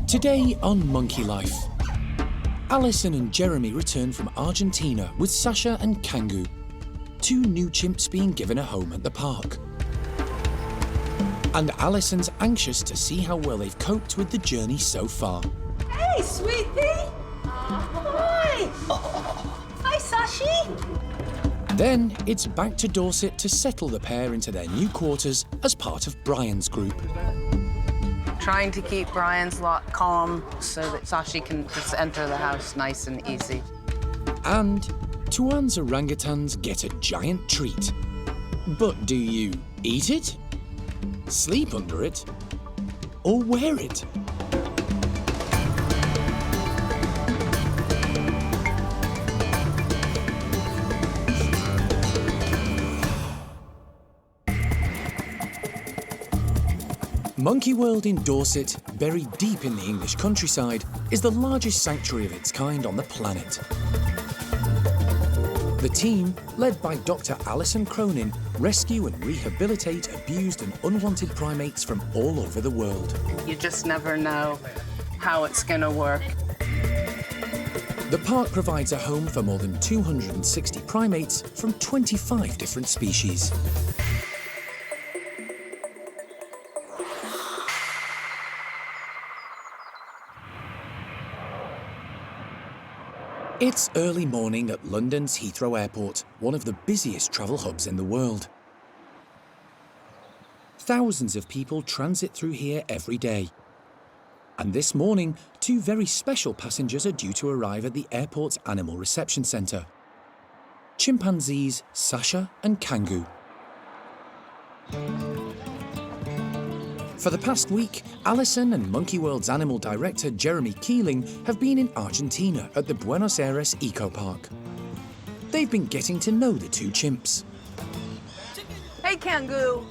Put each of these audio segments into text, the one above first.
Today on Monkey Life, Alison and Jeremy return from Argentina with Sasha and Kangoo, two new chimps being given a home at the park. And Alison's anxious to see how well they've coped with the journey so far. Hey, sweetie! Hi! Hi, Sashi! Then it's back to Dorset to settle the pair into their new quarters as part of Bryan's group. Trying to keep Bryan's lot calm so that Sashi can just enter the house nice and easy. And Tuan's orangutans get a giant treat. But do you eat it, sleep under it, or wear it? Monkey World in Dorset, buried deep in the English countryside, is the largest sanctuary of its kind on the planet. The team, led by Dr. Alison Cronin, rescue and rehabilitate abused and unwanted primates from all over the world. You just never know how it's going to work. The park provides a home for more than 260 primates from 25 different species. It's early morning at London's Heathrow Airport, one of the busiest travel hubs in the world. Thousands of people transit through here every day. And this morning, two very special passengers are due to arrive at the airport's animal reception centre. Chimpanzees Sasha and Kangoo. For the past week, Alison and Monkey World's animal director Jeremy Keeling have been in Argentina at the Buenos Aires Eco Park. They've been getting to know the two chimps. Hey, Kangoo!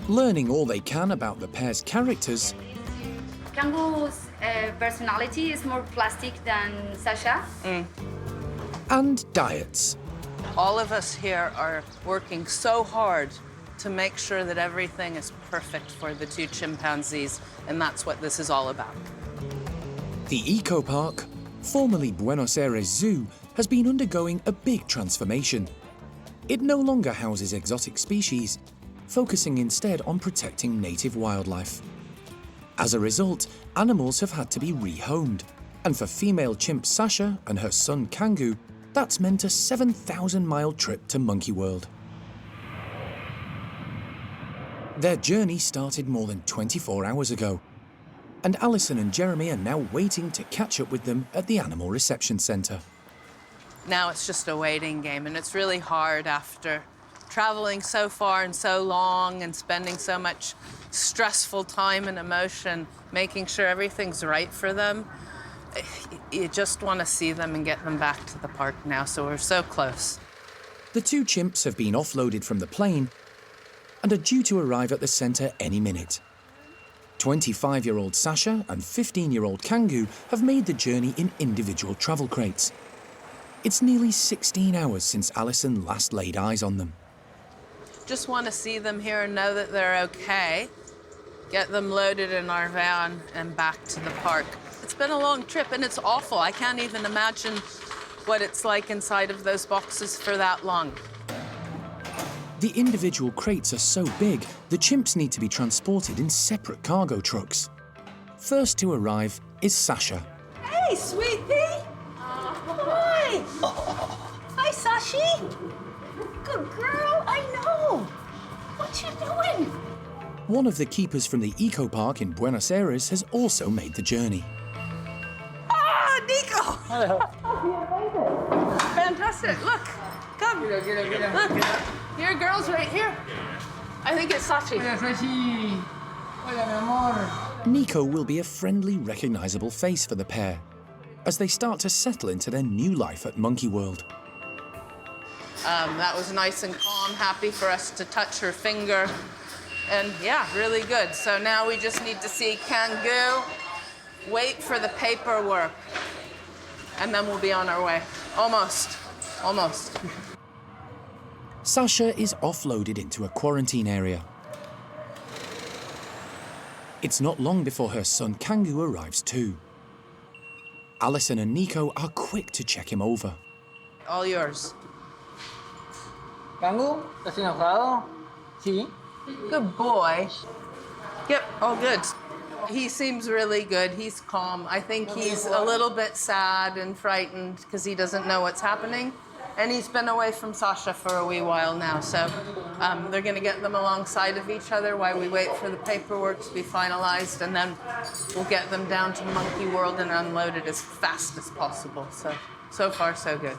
Learning all they can about the pair's characters. Kangoo's personality is more plastic than Sasha. And diets. All of us here are working so hard to make sure that everything is perfect for the two chimpanzees, and that's what this is all about. The Eco Park, formerly Buenos Aires Zoo, has been undergoing a big transformation. It no longer houses exotic species, focusing instead on protecting native wildlife. As a result, animals have had to be rehomed, and for female chimp Sasha and her son Kangoo, that's meant a 7,000-mile trip to Monkey World. Their journey started more than 24 hours ago, and Alison and Jeremy are now waiting to catch up with them at the Animal Reception Centre. Now it's just a waiting game, and it's really hard after traveling so far and so long and spending so much stressful time and emotion making sure everything's right for them. You just want to see them and get them back to the park now, so we're so close. The two chimps have been offloaded from the plane and are due to arrive at the centre any minute. 25-year-old Sasha and 15-year-old Kangoo have made the journey in individual travel crates. It's nearly 16 hours since Alison last laid eyes on them. Just want to see them here and know that they're okay. Get them loaded in our van and back to the park. It's been a long trip and it's awful. I can't even imagine what it's like inside of those boxes for that long. The individual crates are so big, the chimps need to be transported in separate cargo trucks. First to arrive is Sasha. Hey, sweetie! Hi! Hi, Sashi! Good girl, I know! What you doing? One of the keepers from the Eco Park in Buenos Aires has also made the journey. Ah, Nico! Hello. Fantastic. Look, come. Look, your girl's right here. I think it's Sashi. Nico will be a friendly, recognisable face for the pair as they start to settle into their new life at Monkey World. That was nice and calm, happy for us to touch her finger. And yeah, really good. So now we just need to see Kangoo, wait for the paperwork, and then we'll be on our way. Almost. Sasha is offloaded into a quarantine area. It's not long before her son Kangoo arrives too. Alison and Nico are quick to check him over. All yours. Kangoo, ¿estás enojado? Sí. Good boy. Yep, all good. He seems really good. He's calm. I think he's a little bit sad and frightened because he doesn't know what's happening. And he's been away from Sasha for a wee while now, so they're going to get them alongside of each other while we wait for the paperwork to be finalized, and then we'll get them down to Monkey World and unload it as fast as possible. So far, so good.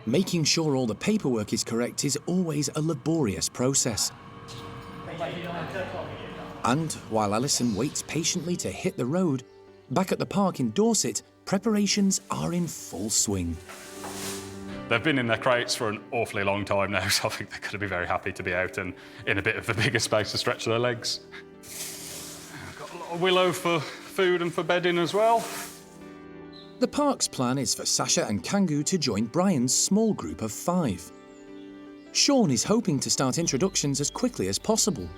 Making sure all the paperwork is correct is always a laborious process. And while Alison waits patiently to hit the road, back at the park in Dorset, preparations are in full swing. They've been in their crates for an awfully long time now, so I think they're going to be very happy to be out and in a bit of the bigger space to stretch their legs. Got a lot of willow for food and for bedding as well. The park's plan is for Sasha and Kangoo to join Bryan's small group of 5. Sean is hoping to start introductions as quickly as possible.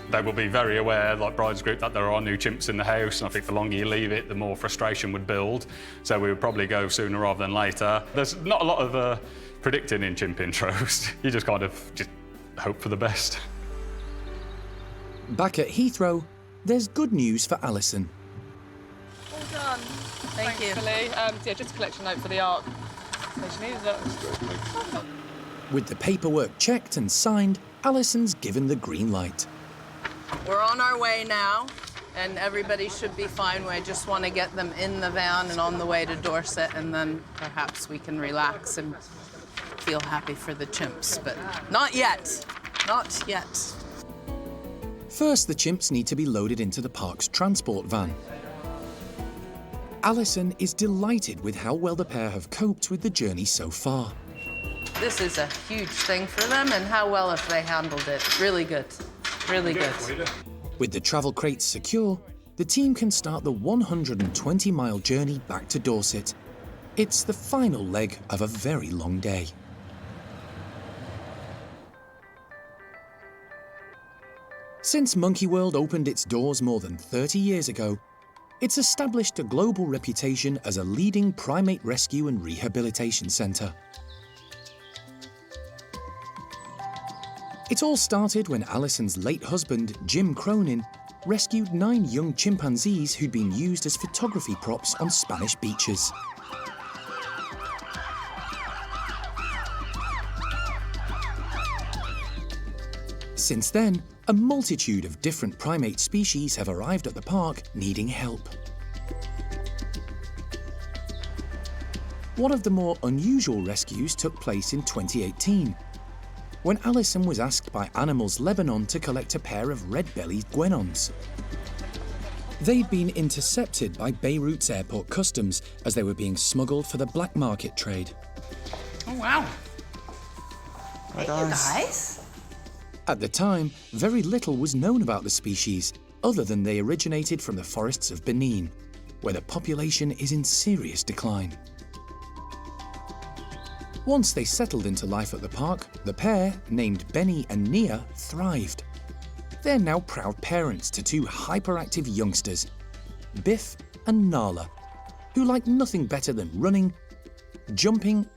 They will be very aware, like Brian's group, that there are new chimps in the house, and I think the longer you leave it, the more frustration would build. So we would probably go sooner rather than later. There's not a lot of predicting in chimp intros. You just kind of just hope for the best. Back at Heathrow, there's good news for Alison. All done. Thank you. Thankfully. Yeah, just a collection note for the ARC. So she needed it. With the paperwork checked and signed, Alison's given the green light. We're on our way now, and everybody should be fine. We just want to get them in the van and on the way to Dorset, and then perhaps we can relax and feel happy for the chimps, but not yet. Not yet. First, the chimps need to be loaded into the park's transport van. Alison is delighted with how well the pair have coped with the journey so far. This is a huge thing for them, and how well have they handled it? Really good. Really good. With the travel crates secure, the team can start the 120-mile journey back to Dorset. It's the final leg of a very long day. Since Monkey World opened its doors more than 30 years ago, it's established a global reputation as a leading primate rescue and rehabilitation centre. It all started when Alison's late husband, Jim Cronin, rescued 9 young chimpanzees who'd been used as photography props on Spanish beaches. Since then, a multitude of different primate species have arrived at the park needing help. One of the more unusual rescues took place in 2018, when Alison was asked by Animals Lebanon to collect a pair of red-bellied guenons. They'd been intercepted by Beirut's airport customs as they were being smuggled for the black market trade. Oh, wow. Hi, Hey, you guys. At the time, very little was known about the species, other than they originated from the forests of Benin, where the population is in serious decline. Once they settled into life at the park, the pair, named Benny and Nia, thrived. They're now proud parents to 2 hyperactive youngsters, Biff and Nala, who like nothing better than running, jumping,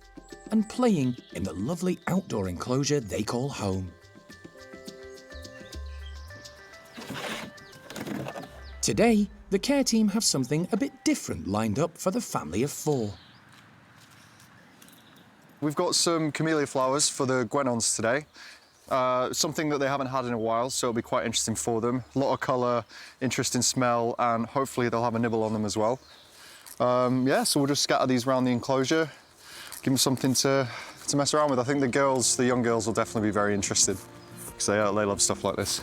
and playing in the lovely outdoor enclosure they call home. Today, the care team have something a bit different lined up for the family of 4. We've got some camellia flowers for the guenons today. Something that they haven't had in a while, so it'll be quite interesting for them. A lot of colour, interesting smell, and hopefully they'll have a nibble on them as well. Yeah, so we'll just scatter these around the enclosure, give them something to mess around with. I think the young girls will definitely be very interested, because they love stuff like this.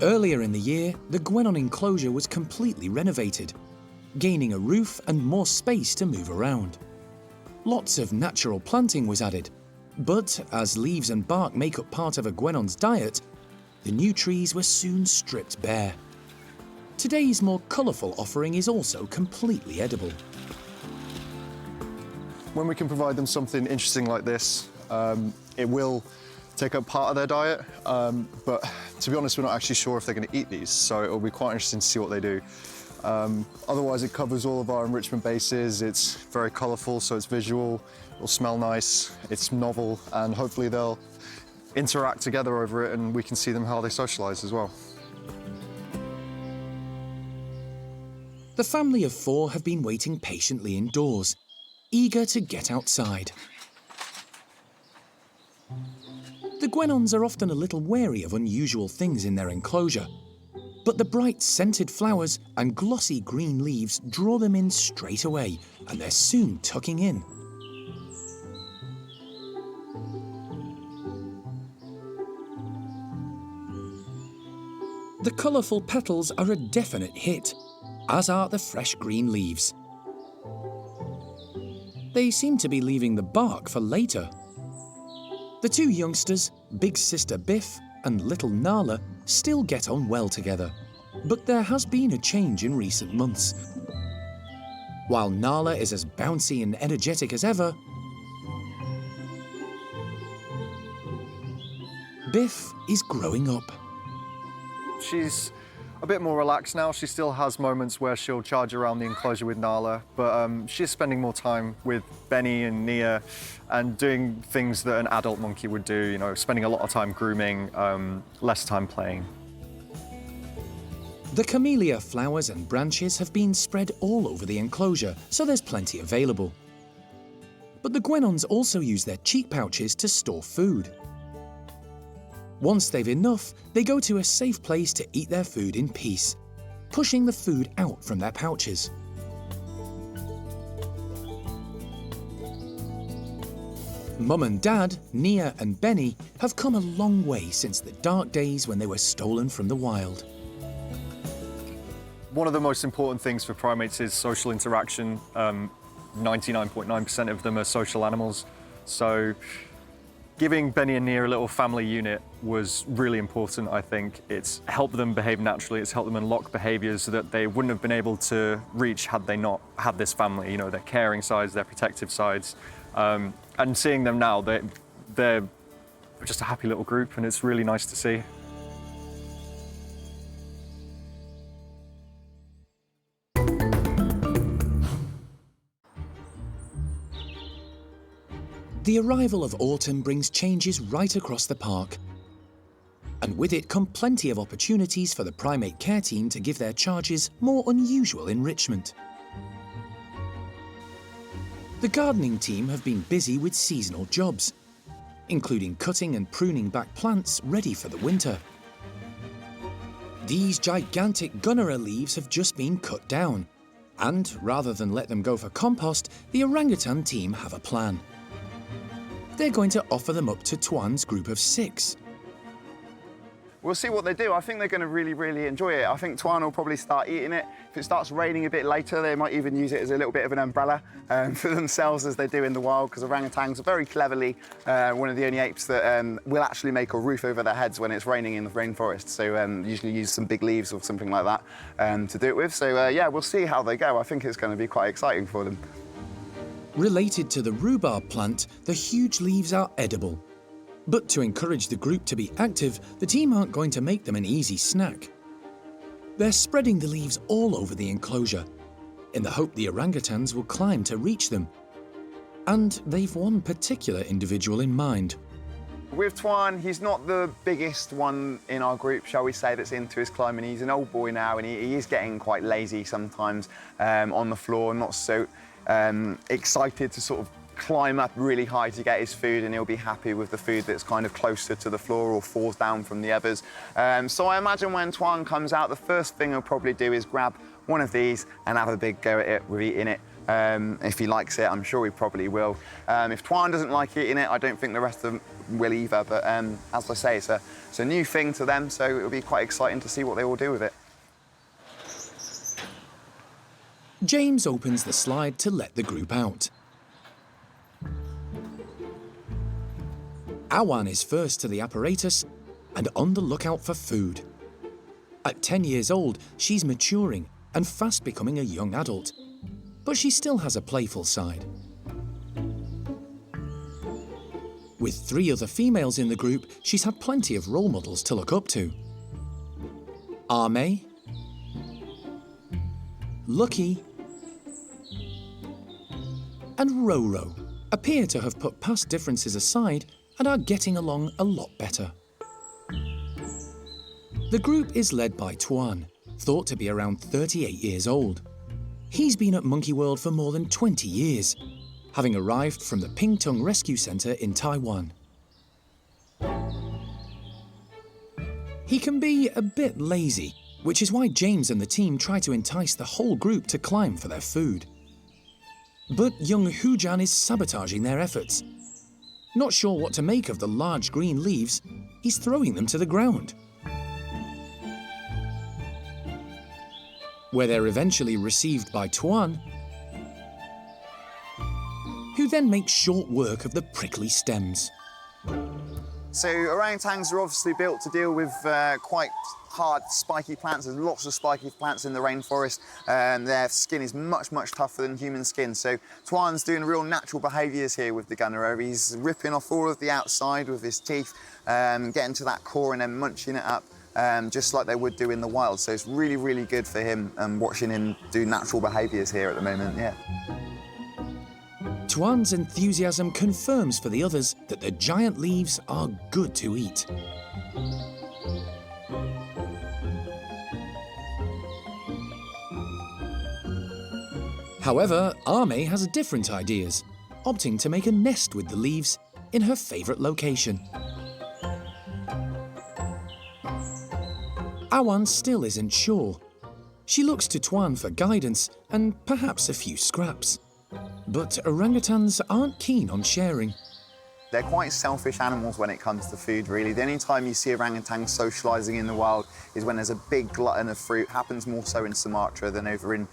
Earlier in the year, the guenon enclosure was completely renovated, gaining a roof and more space to move around. Lots of natural planting was added, but as leaves and bark make up part of a guenon's diet, the new trees were soon stripped bare. Today's more colourful offering is also completely edible. When we can provide them something interesting like this, it will take up part of their diet. But to be honest, we're not actually sure if they're going to eat these, so it'll be quite interesting to see what they do. Otherwise, it covers all of our enrichment bases. It's very colourful, so it's visual, it'll smell nice, it's novel, and hopefully they'll interact together over it and we can see them how they socialise as well. The family of 4 have been waiting patiently indoors, eager to get outside. The Guenons are often a little wary of unusual things in their enclosure, but the bright scented flowers and glossy green leaves draw them in straight away, and they're soon tucking in. The colourful petals are a definite hit, as are the fresh green leaves. They seem to be leaving the bark for later. The 2 youngsters, big sister Biff and little Nala, still get on well together, but there has been a change in recent months. While Nala is as bouncy and energetic as ever, Biff is growing up. She's a bit more relaxed now. She still has moments where she'll charge around the enclosure with Nala, but she's spending more time with Benny and Nia and doing things that an adult monkey would do, you know, spending a lot of time grooming, less time playing. The camellia flowers and branches have been spread all over the enclosure, so there's plenty available. But the Guenons also use their cheek pouches to store food. Once they've enough, they go to a safe place to eat their food in peace, pushing the food out from their pouches. Mum and Dad, Nia and Benny, have come a long way since the dark days when they were stolen from the wild. One of the most important things for primates is social interaction. 99.9% of them are social animals. So giving Benny and Nia a little family unit was really important, I think. It's helped them behave naturally, it's helped them unlock behaviours that they wouldn't have been able to reach had they not had this family, you know, their caring sides, their protective sides. And seeing them now, they're just a happy little group, and it's really nice to see. The arrival of autumn brings changes right across the park. And with it come plenty of opportunities for the primate care team to give their charges more unusual enrichment. The gardening team have been busy with seasonal jobs, including cutting and pruning back plants ready for the winter. These gigantic gunnera leaves have just been cut down, and rather than let them go for compost, the orangutan team have a plan. They're going to offer them up to Tuan's group of 6. We'll see what they do. I think they're going to really enjoy it. I think Tuan will probably start eating it. If it starts raining a bit later, they might even use it as a little bit of an umbrella for themselves, as they do in the wild, because orangutans are very cleverly one of the only apes that will actually make a roof over their heads when it's raining in the rainforest. So usually use some big leaves or something like that to do it with. So yeah, we'll see how they go. I think it's going to be quite exciting for them. Related to the rhubarb plant, the huge leaves are edible. But to encourage the group to be active, the team aren't going to make them an easy snack. They're spreading the leaves all over the enclosure, in the hope the orangutans will climb to reach them. And they've one particular individual in mind. With Tuan, he's not the biggest one in our group, shall we say, that's into his climbing. He's an old boy now, and he is getting quite lazy sometimes on the floor, not so excited to sort of climb up really high to get his food, and he'll be happy with the food that's kind of closer to the floor or falls down from the others. So I imagine when Tuan comes out, the first thing he'll probably do is grab one of these and have a big go at it with eating it. If he likes it, I'm sure he probably will. If Tuan doesn't like eating it, I don't think the rest of them will either, but as I say, it's a new thing to them, so it'll be quite exciting to see what they all do with it. James opens the slide to let the group out. Awan is first to the apparatus and on the lookout for food. At 10 years old, she's maturing and fast becoming a young adult, but she still has a playful side. With 3 other females in the group, she's had plenty of role models to look up to. Ame, Lucky, and Roro appear to have put past differences aside and are getting along a lot better. The group is led by Tuan, thought to be around 38 years old. He's been at Monkey World for more than 20 years, having arrived from the Pingtung Rescue Center in Taiwan. He can be a bit lazy, which is why James and the team try to entice the whole group to climb for their food. But young Hujan is sabotaging their efforts. Not sure what to make of the large green leaves, he's throwing them to the ground. Where they're eventually received by Tuan, who then makes short work of the prickly stems. So orangutans are obviously built to deal with quite hard, spiky plants. There's lots of spiky plants in the rainforest. Their skin is much, much tougher than human skin. So Tuan's doing real natural behaviours here with the gunner. He's ripping off all of the outside with his teeth, getting to that core and then munching it up, just like they would do in the wild. So it's really, really good for him, watching him do natural behaviours here at the moment, yeah. Tuan's enthusiasm confirms for the others that the giant leaves are good to eat. However, Ame has different ideas, opting to make a nest with the leaves in her favourite location. Awan still isn't sure. She looks to Tuan for guidance and perhaps a few scraps. But orangutans aren't keen on sharing. They're quite selfish animals when it comes to food, really. The only time you see orangutans socialising in the wild is when there's a big glutton of fruit. Happens more so in Sumatra than over in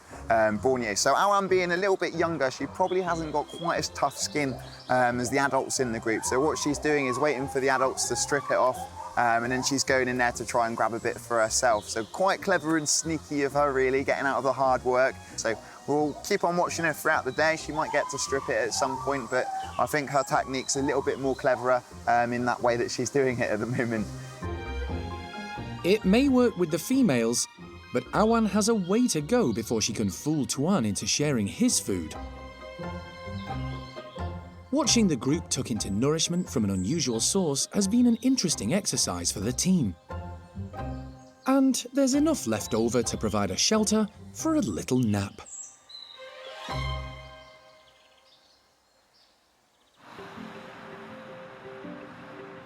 Borneo. So Awan being a little bit younger, she probably hasn't got quite as tough skin as the adults in the group. So what she's doing is waiting for the adults to strip it off, and then she's going in there to try and grab a bit for herself. So quite clever and sneaky of her, really, getting out of the hard work. So we'll keep on watching her throughout the day. She might get to strip it at some point, but I think her technique's a little bit more cleverer in that way that she's doing it at the moment. It may work with the females, but Awan has a way to go before she can fool Tuan into sharing his food. Watching the group tuck into nourishment from an unusual source has been an interesting exercise for the team. And there's enough left over to provide a shelter for a little nap.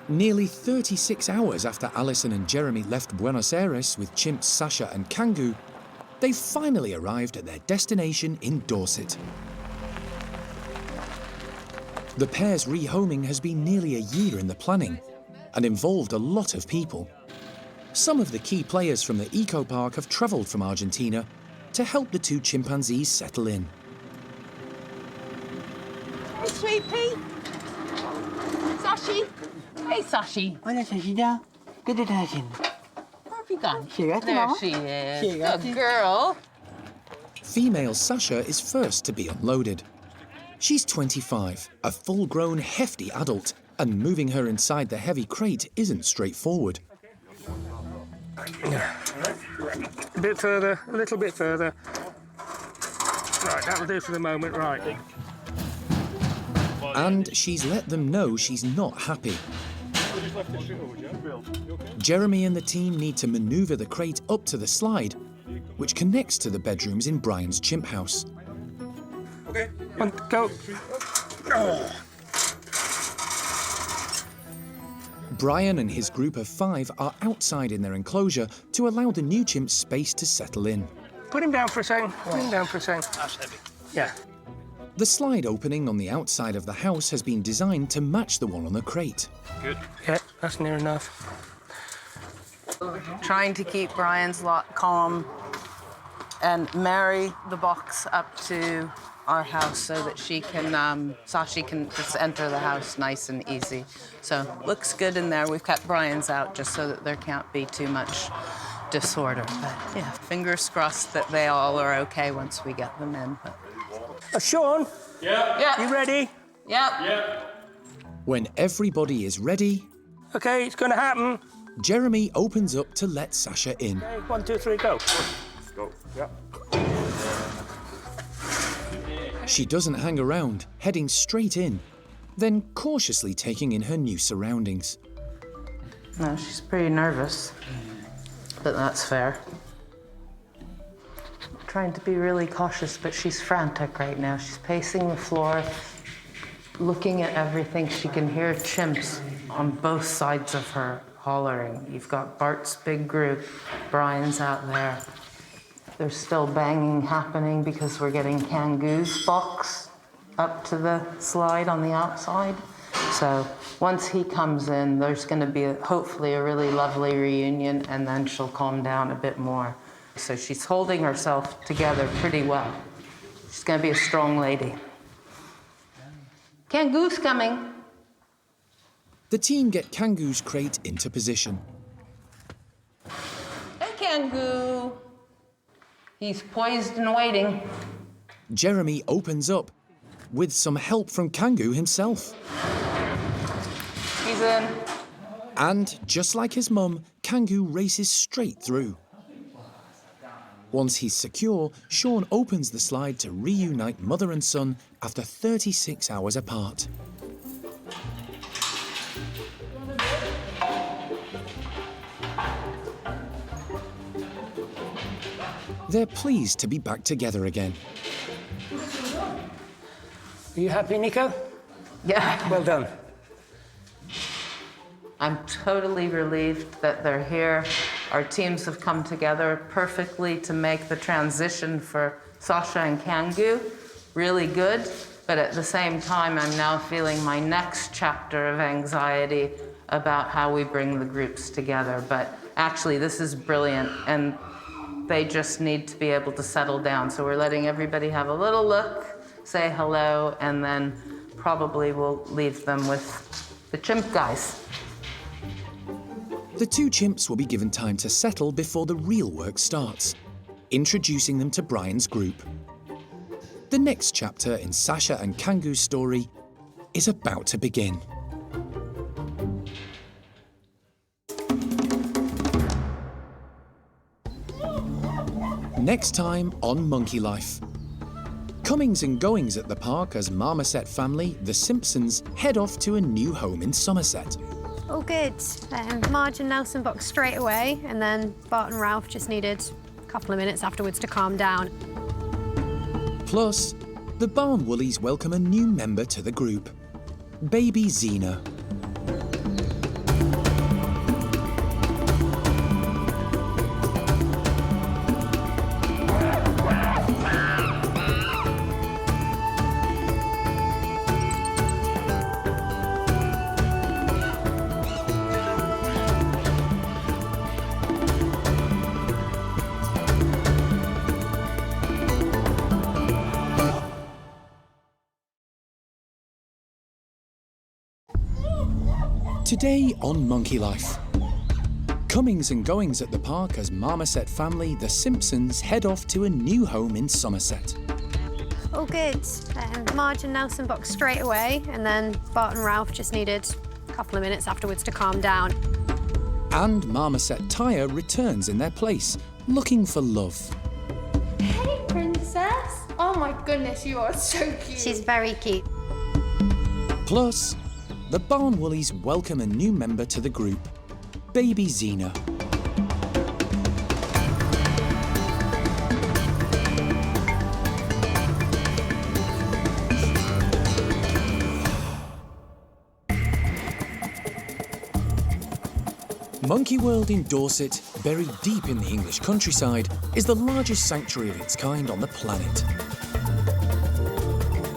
Nearly 36 hours after Alison and Jeremy left Buenos Aires with chimps Sasha and Kangoo, they've finally arrived at their destination in Dorset. The pair's rehoming has been nearly a year in the planning and involved a lot of people. Some of the key players from the eco park have travelled from Argentina to help the 2 chimpanzees settle in. Hey, Sweet Pea. Sashi. Hey, Sashi. Hola, Sashita. ¿Qué te estás haciendo? Where have you gone? ¿Llegaste, There mamá? she is. Llegaste. Good girl. Female Sasha is first to be unloaded. She's 25, a full-grown, hefty adult, and moving her inside the heavy crate isn't straightforward. A bit further, a little bit further. Right, that'll do for the moment, right. And she's let them know she's not happy. Jeremy and the team need to manoeuvre the crate up to the slide, which connects to the bedrooms in Bryan's chimp house. Okay, on, go. Bryan and his group of 5 are outside in their enclosure to allow the new chimp space to settle in. Put him down for a second, put him down for a second. That's heavy. Yeah. The slide opening on the outside of the house has been designed to match the one on the crate. Good. Yeah, that's near enough. Trying to keep Bryan's lot calm and marry the box up to our house so that she can, Sashi can just enter the house nice and easy. So looks good in there. We've kept Bryan's out just so that there can't be too much disorder. But yeah, fingers crossed that they all are okay once we get them in. But... Sean? Yeah. You ready? Yep. Yep. When everybody is ready, Okay, it's going to happen. Jeremy opens up to let Sasha in. Okay, 1, 2, 3, go. Let's go. Yep. She doesn't hang around, heading straight in, then cautiously taking in her new surroundings. No, she's pretty nervous, but that's fair. Trying to be really cautious, but she's frantic right now. She's pacing the floor, looking at everything. She can hear chimps on both sides of her hollering. You've got Bart's big group, Bryan's out there. There's still banging happening because we're getting Kangoo's box up to the slide on the outside. So once he comes in, there's going to be hopefully a really lovely reunion, and then she'll calm down a bit more. So she's holding herself together pretty well. She's going to be a strong lady. Kangoo's coming. The team get Kangoo's crate into position. Hey, Kangoo. He's poised and waiting. Jeremy opens up, with some help from Kangoo himself. He's in. And, just like his mum, Kangoo races straight through. Once he's secure, Sean opens the slide to reunite mother and son after 36 hours apart. They're pleased to be back together again. Are you happy, Nico? Yeah. Well done. I'm totally relieved that they're here. Our teams have come together perfectly to make the transition for Sasha and Kangoo really good. But at the same time, I'm now feeling my next chapter of anxiety about how we bring the groups together. But actually, this is brilliant, and they just need to be able to settle down. So we're letting everybody have a little look, say hello, and then probably we'll leave them with the chimp guys. The two chimps will be given time to settle before the real work starts, introducing them to Bryan's group. The next chapter in Sasha and Kangoo's story is about to begin. Next time on Monkey Life. Comings and goings at the park as marmoset family, the Simpsons, head off to a new home in Somerset. All good. Marge and Nelson boxed straight away, and then Bart and Ralph just needed a couple of minutes afterwards to calm down. Plus, the barn woollies welcome a new member to the group, baby Xenia. Today on Monkey Life. Comings and goings at the park as marmoset family, the Simpsons, head off to a new home in Somerset. All good. Marge and Nelson boxed straight away, and then Bart and Ralph just needed a couple of minutes afterwards to calm down. And marmoset Tyre returns in their place, looking for love. Hey, princess. Oh my goodness, you are so cute. She's very cute. Plus, the barn woollies welcome a new member to the group, baby Xenia. Monkey World in Dorset, buried deep in the English countryside, is the largest sanctuary of its kind on the planet.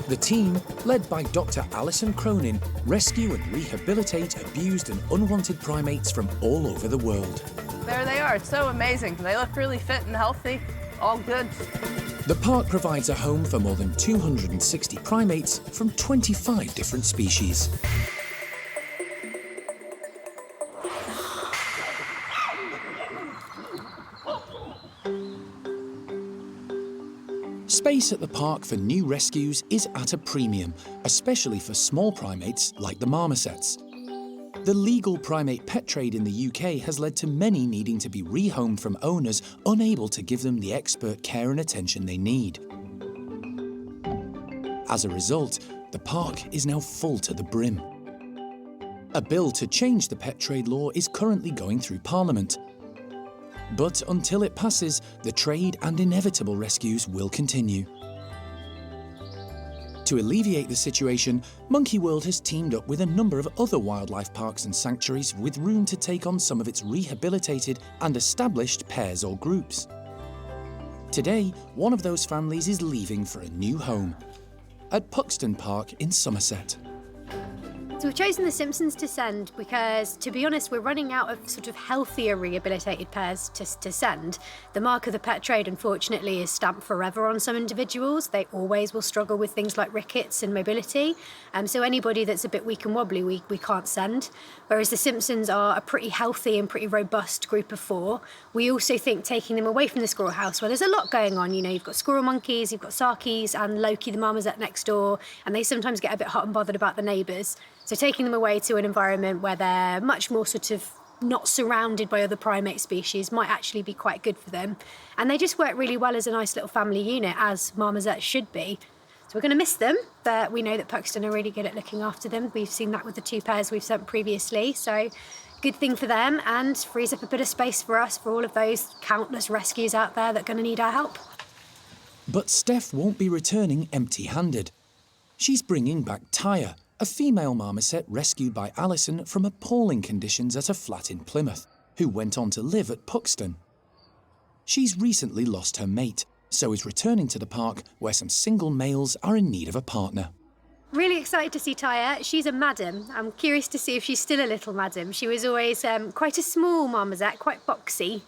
The team, led by Dr. Alison Cronin, rescue and rehabilitate abused and unwanted primates from all over the world. There they are. It's so amazing. They look really fit and healthy. All good. The park provides a home for more than 260 primates from 25 different species. Space at the park for new rescues is at a premium, especially for small primates like the marmosets. The legal primate pet trade in the UK has led to many needing to be rehomed from owners unable to give them the expert care and attention they need. As a result, the park is now full to the brim. A bill to change the pet trade law is currently going through Parliament. But until it passes, the trade and inevitable rescues will continue. To alleviate the situation, Monkey World has teamed up with a number of other wildlife parks and sanctuaries with room to take on some of its rehabilitated and established pairs or groups. Today, one of those families is leaving for a new home at Puxton Park in Somerset. So we've chosen the Simpsons to send because, to be honest, we're running out of sort of healthier rehabilitated pairs to send. The mark of the pet trade, unfortunately, is stamped forever on some individuals. They always will struggle with things like rickets and mobility. So anybody that's a bit weak and wobbly, we can't send. Whereas the Simpsons are a pretty healthy and pretty robust group of 4. We also think taking them away from the squirrel house, where there's a lot going on. You know, you've got squirrel monkeys, you've got sarkies and Loki the marmoset next door, and they sometimes get a bit hot and bothered about the neighbours. So taking them away to an environment where they're much more sort of not surrounded by other primate species might actually be quite good for them. And they just work really well as a nice little family unit, as marmosets should be. So we're going to miss them, but we know that Puxton are really good at looking after them. We've seen that with the 2 pairs we've sent previously. So good thing for them, and frees up a bit of space for us for all of those countless rescues out there that are going to need our help. But Steph won't be returning empty-handed. She's bringing back Tyre, a female marmoset rescued by Alison from appalling conditions at a flat in Plymouth, who went on to live at Puxton. She's recently lost her mate, so is returning to the park where some single males are in need of a partner. Really excited to see Tyre. She's a madam. I'm curious to see if she's still a little madam. She was always quite a small marmoset, quite boxy,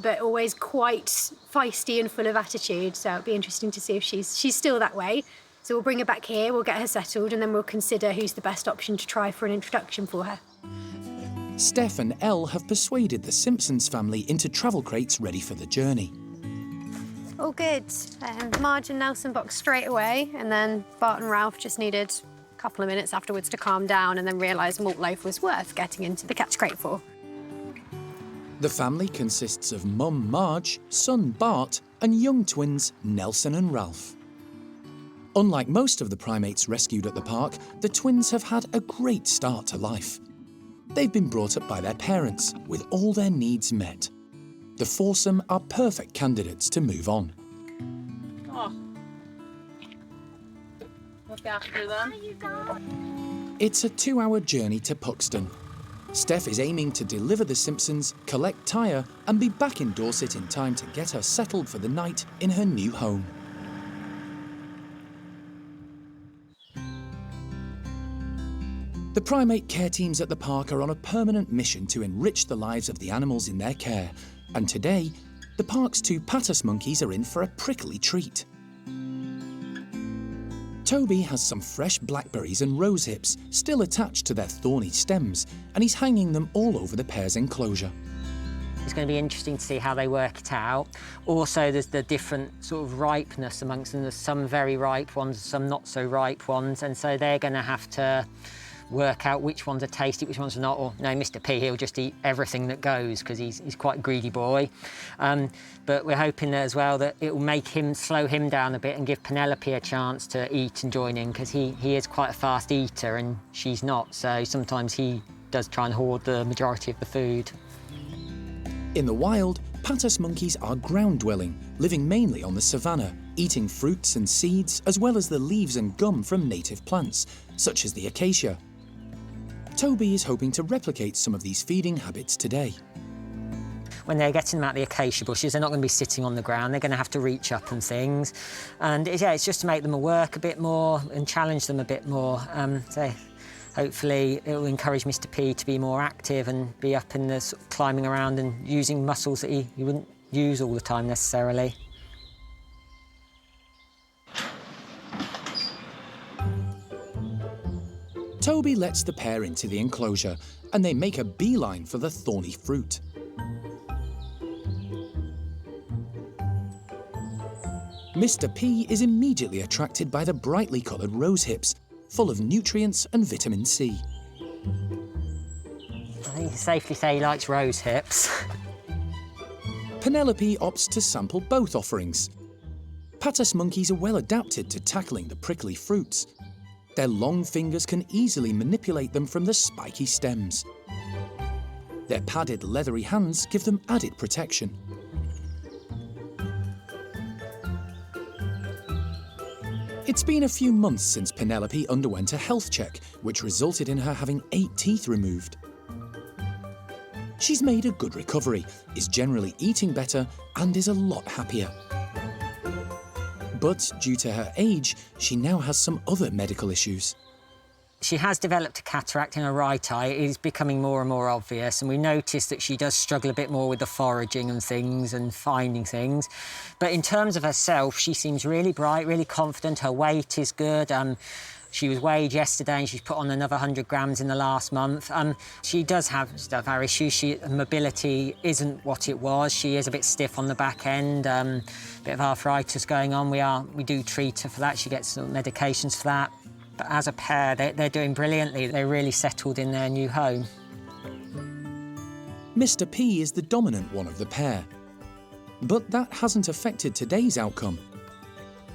but always quite feisty and full of attitude. So it'll be interesting to see if she's still that way. So we'll bring her back here, we'll get her settled, and then we'll consider who's the best option to try for an introduction for her. Steph and Elle have persuaded the Simpsons family into travel crates ready for the journey. All good. Marge and Nelson boxed straight away, and then Bart and Ralph just needed a couple of minutes afterwards to calm down and then realise malt loaf was worth getting into the catch crate for. The family consists of mum Marge, son Bart, and young twins Nelson and Ralph. Unlike most of the primates rescued at the park, the twins have had a great start to life. They've been brought up by their parents, with all their needs met. The foursome are perfect candidates to move on. Oh. Look after them. It's a 2-hour journey to Puxton. Steph is aiming to deliver the Simpsons, collect Tyre, and be back in Dorset in time to get her settled for the night in her new home. The primate care teams at the park are on a permanent mission to enrich the lives of the animals in their care, and today, the park's 2 patas monkeys are in for a prickly treat. Toby has some fresh blackberries and rosehips still attached to their thorny stems, and he's hanging them all over the pair's enclosure. It's going to be interesting to see how they work it out. Also, there's the different sort of ripeness amongst them. There's some very ripe ones, some not so ripe ones, and so they're going to have to work out which ones are tasty, which ones are not. Or no, Mr. P, he'll just eat everything that goes because he's quite a greedy boy. But we're hoping that as well that it will make him, slow him down a bit and give Penelope a chance to eat and join in, because he is quite a fast eater and she's not. So sometimes he does try and hoard the majority of the food. In the wild, patas monkeys are ground-dwelling, living mainly on the savannah, eating fruits and seeds, as well as the leaves and gum from native plants, such as the acacia. Toby is hoping to replicate some of these feeding habits today. When they're getting them out the acacia bushes, they're not going to be sitting on the ground. They're going to have to reach up and things. And yeah, it's just to make them work a bit more and challenge them a bit more. So hopefully it will encourage Mr. P to be more active and be up in the sort of climbing around and using muscles that he wouldn't use all the time necessarily. Toby lets the pair into the enclosure, and they make a beeline for the thorny fruit. Mr. P is immediately attracted by the brightly coloured rose hips, full of nutrients and vitamin C. I think you can safely say he likes rose hips. Penelope opts to sample both offerings. Patas monkeys are well adapted to tackling the prickly fruits. Their long fingers can easily manipulate them from the spiky stems. Their padded leathery hands give them added protection. It's been a few months since Penelope underwent a health check, which resulted in her having 8 teeth removed. She's made a good recovery, is generally eating better, and is a lot happier. But due to her age, she now has some other medical issues. She has developed a cataract in her right eye. It is becoming more and more obvious, and we noticed that she does struggle a bit more with the foraging and things and finding things. But in terms of herself, she seems really bright, really confident. Her weight is good. She was weighed yesterday and she's put on another 100 grams in the last month. She does have her issues. Her mobility isn't what it was. She is a bit stiff on the back end, a bit of arthritis going on. We do treat her for that. She gets some medications for that. But as a pair, they're doing brilliantly. They're really settled in their new home. Mr. P is the dominant one of the pair. But that hasn't affected today's outcome.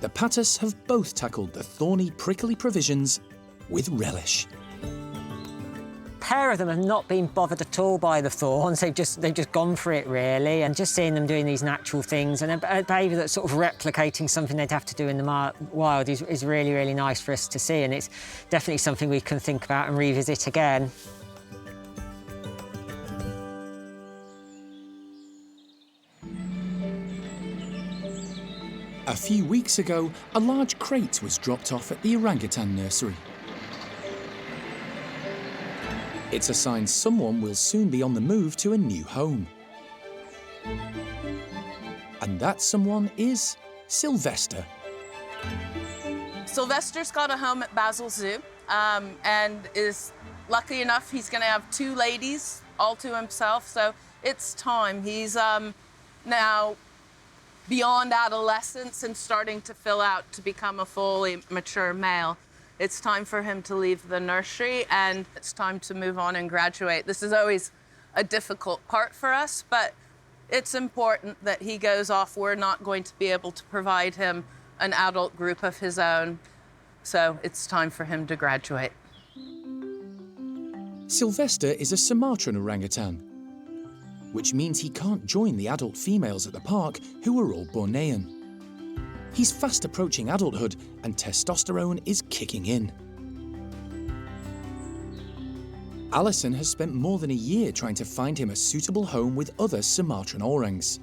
The Patas have both tackled the thorny, prickly provisions with relish. A pair of them have not been bothered at all by the thorns. They've just gone for it, really. And just seeing them doing these natural things and a behaviour that's sort of replicating something they'd have to do in the wild is really, really nice for us to see. And it's definitely something we can think about and revisit again. A few weeks ago, a large crate was dropped off at the orangutan nursery. It's a sign someone will soon be on the move to a new home. And that someone is Silvestre. Silvestre's got a home at Basel Zoo and is lucky enough he's going to have 2 ladies all to himself, so it's time. He's now beyond adolescence and starting to fill out to become a fully mature male. It's time for him to leave the nursery and it's time to move on and graduate. This is always a difficult part for us, but it's important that he goes off. We're not going to be able to provide him an adult group of his own, so it's time for him to graduate. Silvestre is a Sumatran orangutan, which means he can't join the adult females at the park, who are all Bornean. He's fast approaching adulthood and testosterone is kicking in. Alison has spent more than a year trying to find him a suitable home with other Sumatran orangs.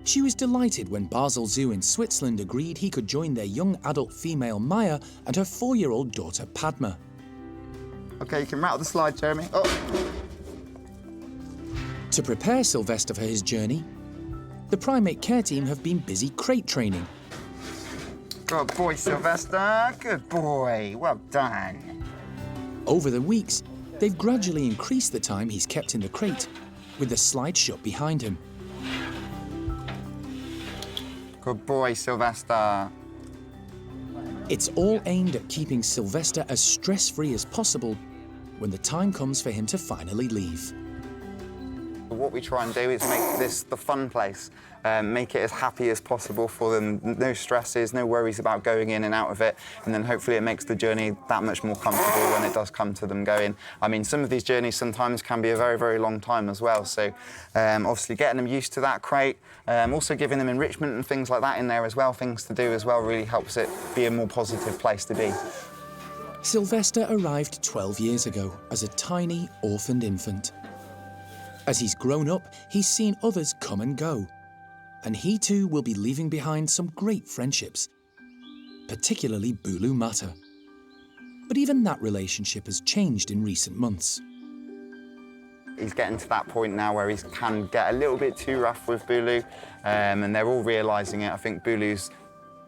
She was delighted when Basel Zoo in Switzerland agreed he could join their young adult female Maya and her 4-year-old daughter Padma. OK, you can rattle the slide, Jeremy. Oh. To prepare Silvestre for his journey, the primate care team have been busy crate training. Good boy, Silvestre. Good boy. Well done. Over the weeks, they've gradually increased the time he's kept in the crate, with the slide shut behind him. Good boy, Silvestre. It's all aimed at keeping Silvestre as stress-free as possible when the time comes for him to finally leave. What we try and do is make this the fun place, make it as happy as possible for them. No stresses, no worries about going in and out of it, and then hopefully it makes the journey that much more comfortable when it does come to them going. I mean, some of these journeys sometimes can be a very, very long time as well, so obviously getting them used to that crate, also giving them enrichment and things like that in there as well, things to do as well, really helps it be a more positive place to be. Silvestre arrived 12 years ago as a tiny, orphaned infant. As he's grown up, he's seen others come and go, and he too will be leaving behind some great friendships, particularly Bulu Mata. But even that relationship has changed in recent months. He's getting to that point now where he can get a little bit too rough with Bulu, and they're all realising it. I think Bulu's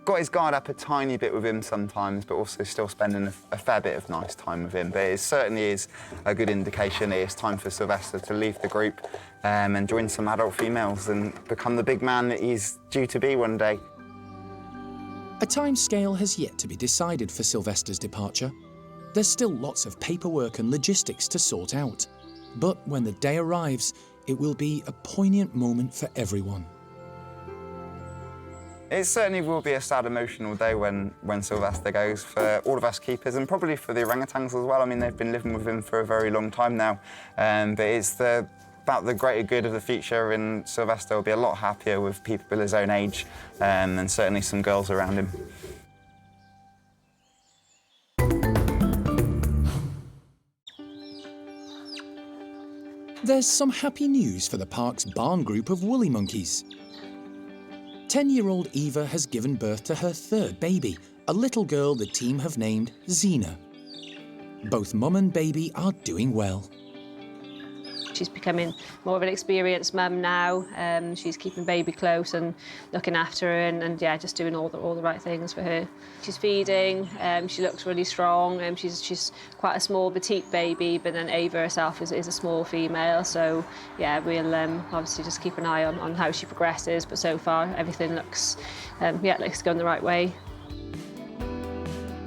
got his guard up a tiny bit with him sometimes, but also still spending a fair bit of nice time with him. But it certainly is a good indication that it's time for Silvestre to leave the group and join some adult females and become the big man that he's due to be one day. A time scale has yet to be decided for Silvestre's departure. There's still lots of paperwork and logistics to sort out. But when the day arrives, it will be a poignant moment for everyone. It certainly will be a sad, emotional day when Silvestre goes, for all of us keepers and probably for the orangutans as well. I mean, they've been living with him for a very long time now. But it's about the greater good of the future, and Silvestre will be a lot happier with people his own age and certainly some girls around him. There's some happy news for the park's barn group of woolly monkeys. 10-year-old Eva has given birth to her third baby, a little girl the team have named Xenia. Both mum and baby are doing well. She's becoming more of an experienced mum now. She's keeping baby close and looking after her and yeah, just doing all the right things for her. She's feeding, she looks really strong. She's quite a small petite baby, but then Ava herself is a small female. So yeah, we'll obviously just keep an eye on how she progresses. But so far, everything looks going the right way.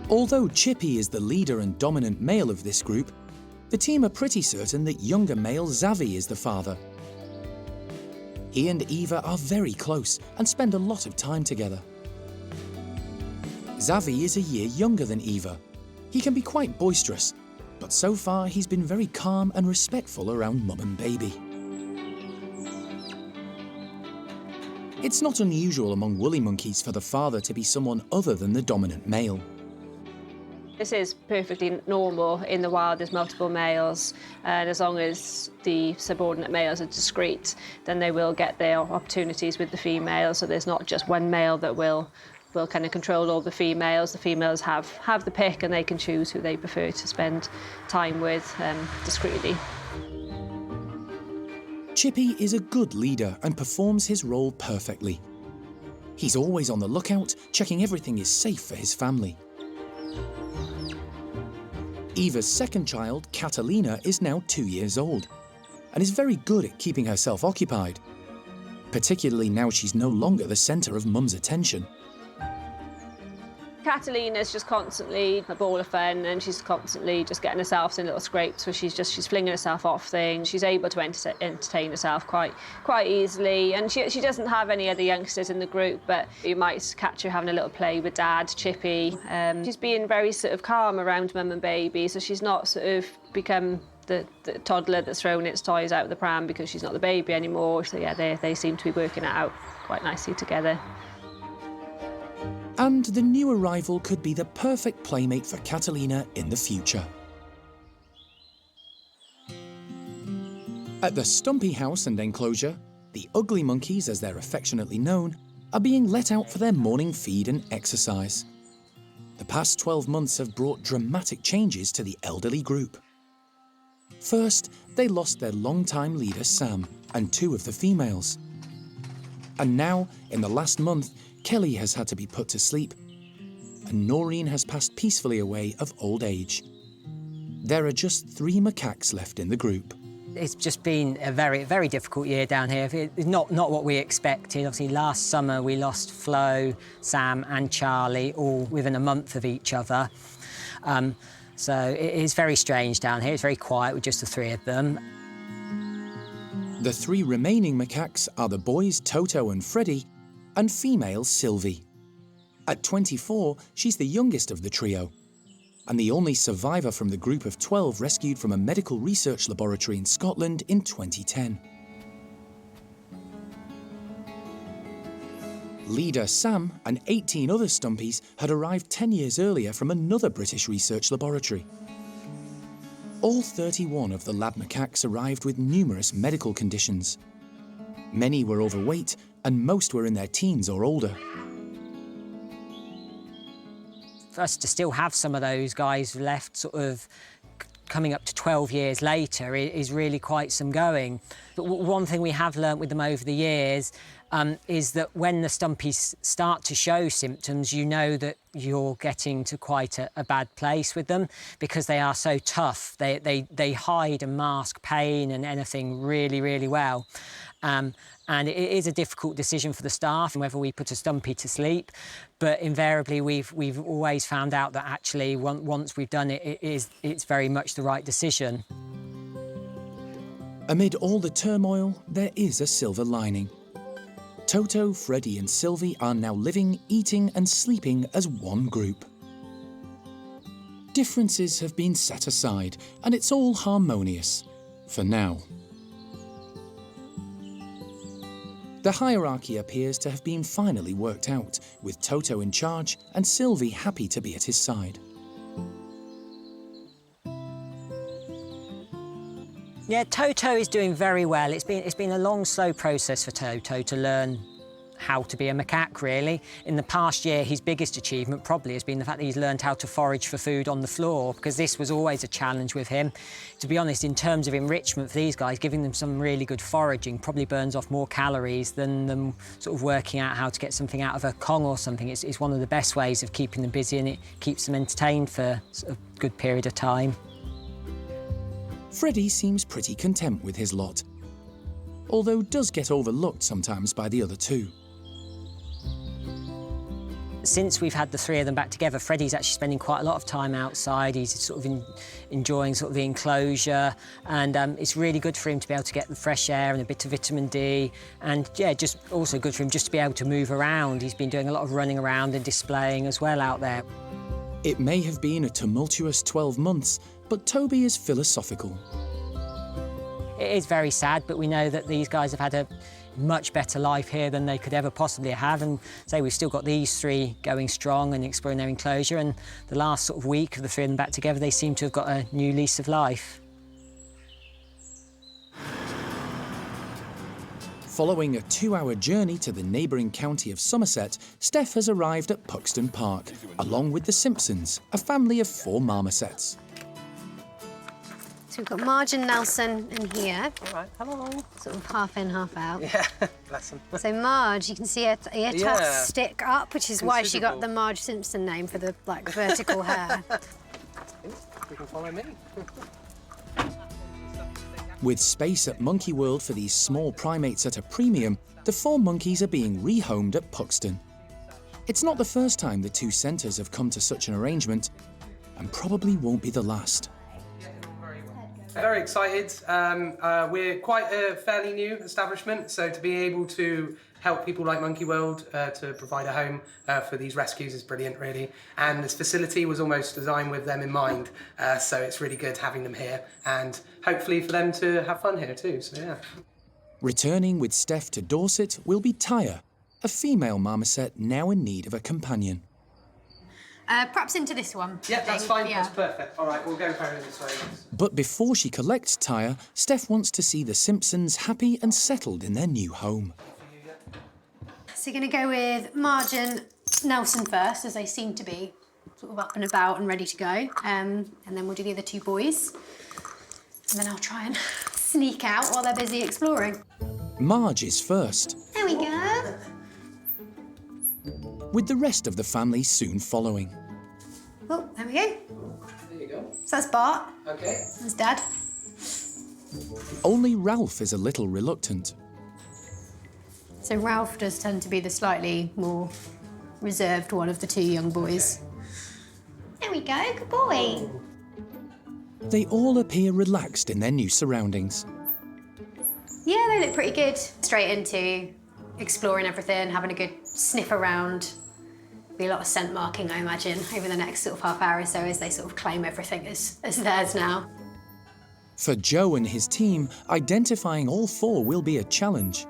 Although Chippy is the leader and dominant male of this group, the team are pretty certain that younger male Xavi is the father. He and Eva are very close and spend a lot of time together. Xavi is a year younger than Eva. He can be quite boisterous, but so far he's been very calm and respectful around mum and baby. It's not unusual among woolly monkeys for the father to be someone other than the dominant male. This is perfectly normal. In the wild, there's multiple males, and as long as the subordinate males are discreet, then they will get their opportunities with the females. So there's not just one male that will kind of control all the females. The females have the pick, and they can choose who they prefer to spend time with discreetly. Chippy is a good leader and performs his role perfectly. He's always on the lookout, checking everything is safe for his family. Eva's second child, Catalina, is now 2 years old and is very good at keeping herself occupied, particularly now she's no longer the centre of mum's attention. Catalina's just constantly a ball of fun, and she's constantly just getting herself in little scrapes where she's flinging herself off things. She's able to entertain herself quite easily, and she doesn't have any other youngsters in the group, but you might catch her having a little play with Dad, Chippy. She's being very sort of calm around mum and baby, so she's not sort of become the toddler that's thrown its toys out of the pram because she's not the baby anymore. So yeah, they seem to be working it out quite nicely together. And the new arrival could be the perfect playmate for Catalina in the future. At the Stumpy house and enclosure, the ugly monkeys, as they're affectionately known, are being let out for their morning feed and exercise. The past 12 months have brought dramatic changes to the elderly group. First, they lost their long-time leader Sam and 2 of the females. And now, in the last month, Kelly has had to be put to sleep, and Noreen has passed peacefully away of old age. There are just 3 macaques left in the group. It's just been a very, very difficult year down here. It's not what we expected. Obviously, last summer we lost Flo, Sam and Charlie, all within a month of each other. So it is very strange down here. It's very quiet with just the 3 of them. The 3 remaining macaques are the boys Toto and Freddie, and female Sylvie. At 24, she's the youngest of the trio, and the only survivor from the group of 12 rescued from a medical research laboratory in Scotland in 2010. Leader Sam and 18 other Stumpies had arrived 10 years earlier from another British research laboratory. All 31 of the lab macaques arrived with numerous medical conditions. Many were overweight, and most were in their teens or older. For us to still have some of those guys left sort of coming up to 12 years later is really quite some going. But one thing we have learnt with them over the years is that when the stumpies start to show symptoms, you know that you're getting to quite a bad place with them because they are so tough. They hide and mask pain and anything really, really well. And it is a difficult decision for the staff whether we put a stumpy to sleep, but invariably we've always found out that actually once we've done it, it's very much the right decision. Amid all the turmoil, there is a silver lining. Toto, Freddie and Sylvie are now living, eating and sleeping as one group. Differences have been set aside and it's all harmonious, for now. The hierarchy appears to have been finally worked out, with Toto in charge and Sylvie happy to be at his side. Yeah, Toto is doing very well. It's been a long, slow process for Toto to learn how to be a macaque, really. In the past year, his biggest achievement probably has been the fact that he's learned how to forage for food on the floor, because this was always a challenge with him. To be honest, in terms of enrichment for these guys, giving them some really good foraging probably burns off more calories than them sort of working out how to get something out of a Kong or something. It's one of the best ways of keeping them busy, and it keeps them entertained for a good period of time. Freddie seems pretty content with his lot, although does get overlooked sometimes by the other two. Since we've had the three of them back together, Freddie's actually spending quite a lot of time outside. He's sort of enjoying sort of the enclosure, and it's really good for him to be able to get the fresh air and a bit of vitamin D, and yeah, just also good for him just to be able to move around. He's been doing a lot of running around and displaying as well out there. It may have been a tumultuous 12 months, but Toby is philosophical. It is very sad, but we know that these guys have had a much better life here than they could ever possibly have, and say we've still got these three going strong and exploring their enclosure, and the last sort of week of the three of them back together, they seem to have got a new lease of life. Following a 2-hour journey to the neighbouring county of Somerset, Steph has arrived at Puxton Park, along with the Simpsons, a family of 4 marmosets. So we've got Marge and Nelson in here. All right, hello. Sort of half in, half out. Yeah, bless them. So Marge, you can see her tufts stick up, which is why she got the Marge Simpson name for the like vertical hair. You can follow me. With space at Monkey World for these small primates at a premium, the 4 monkeys are being rehomed at Puxton. It's not the first time the 2 centres have come to such an arrangement, and probably won't be the last. Very excited. We're quite a fairly new establishment, so to be able to help people like Monkey World to provide a home for these rescues is brilliant, really. And this facility was almost designed with them in mind, so it's really good having them here, and hopefully for them to have fun here too, so yeah. Returning with Steph to Dorset will be Tyre, a female marmoset now in need of a companion. Perhaps into this one. Yeah, that's fine. Yeah. That's perfect. All right, we'll go carry this way. But before she collects Tyre, Steph wants to see the Simpsons happy and settled in their new home. So you're going to go with Marge and Nelson first, as they seem to be sort of up and about and ready to go. And then we'll do the other 2 boys. And then I'll try and sneak out while they're busy exploring. Marge is first, There we go. with the rest of the family soon following. Oh, there we go. There you go. So that's Bart. Okay. That's Dad. Only Ralph is a little reluctant. So Ralph does tend to be the slightly more reserved one of the 2 young boys. There we go, good boy. They all appear relaxed in their new surroundings. Yeah, they look pretty good. Straight into exploring everything, having a good sniff around. Be a lot of scent marking, I imagine, over the next sort of half hour or so as they sort of claim everything as theirs now. For Joe and his team, identifying all 4 will be a challenge.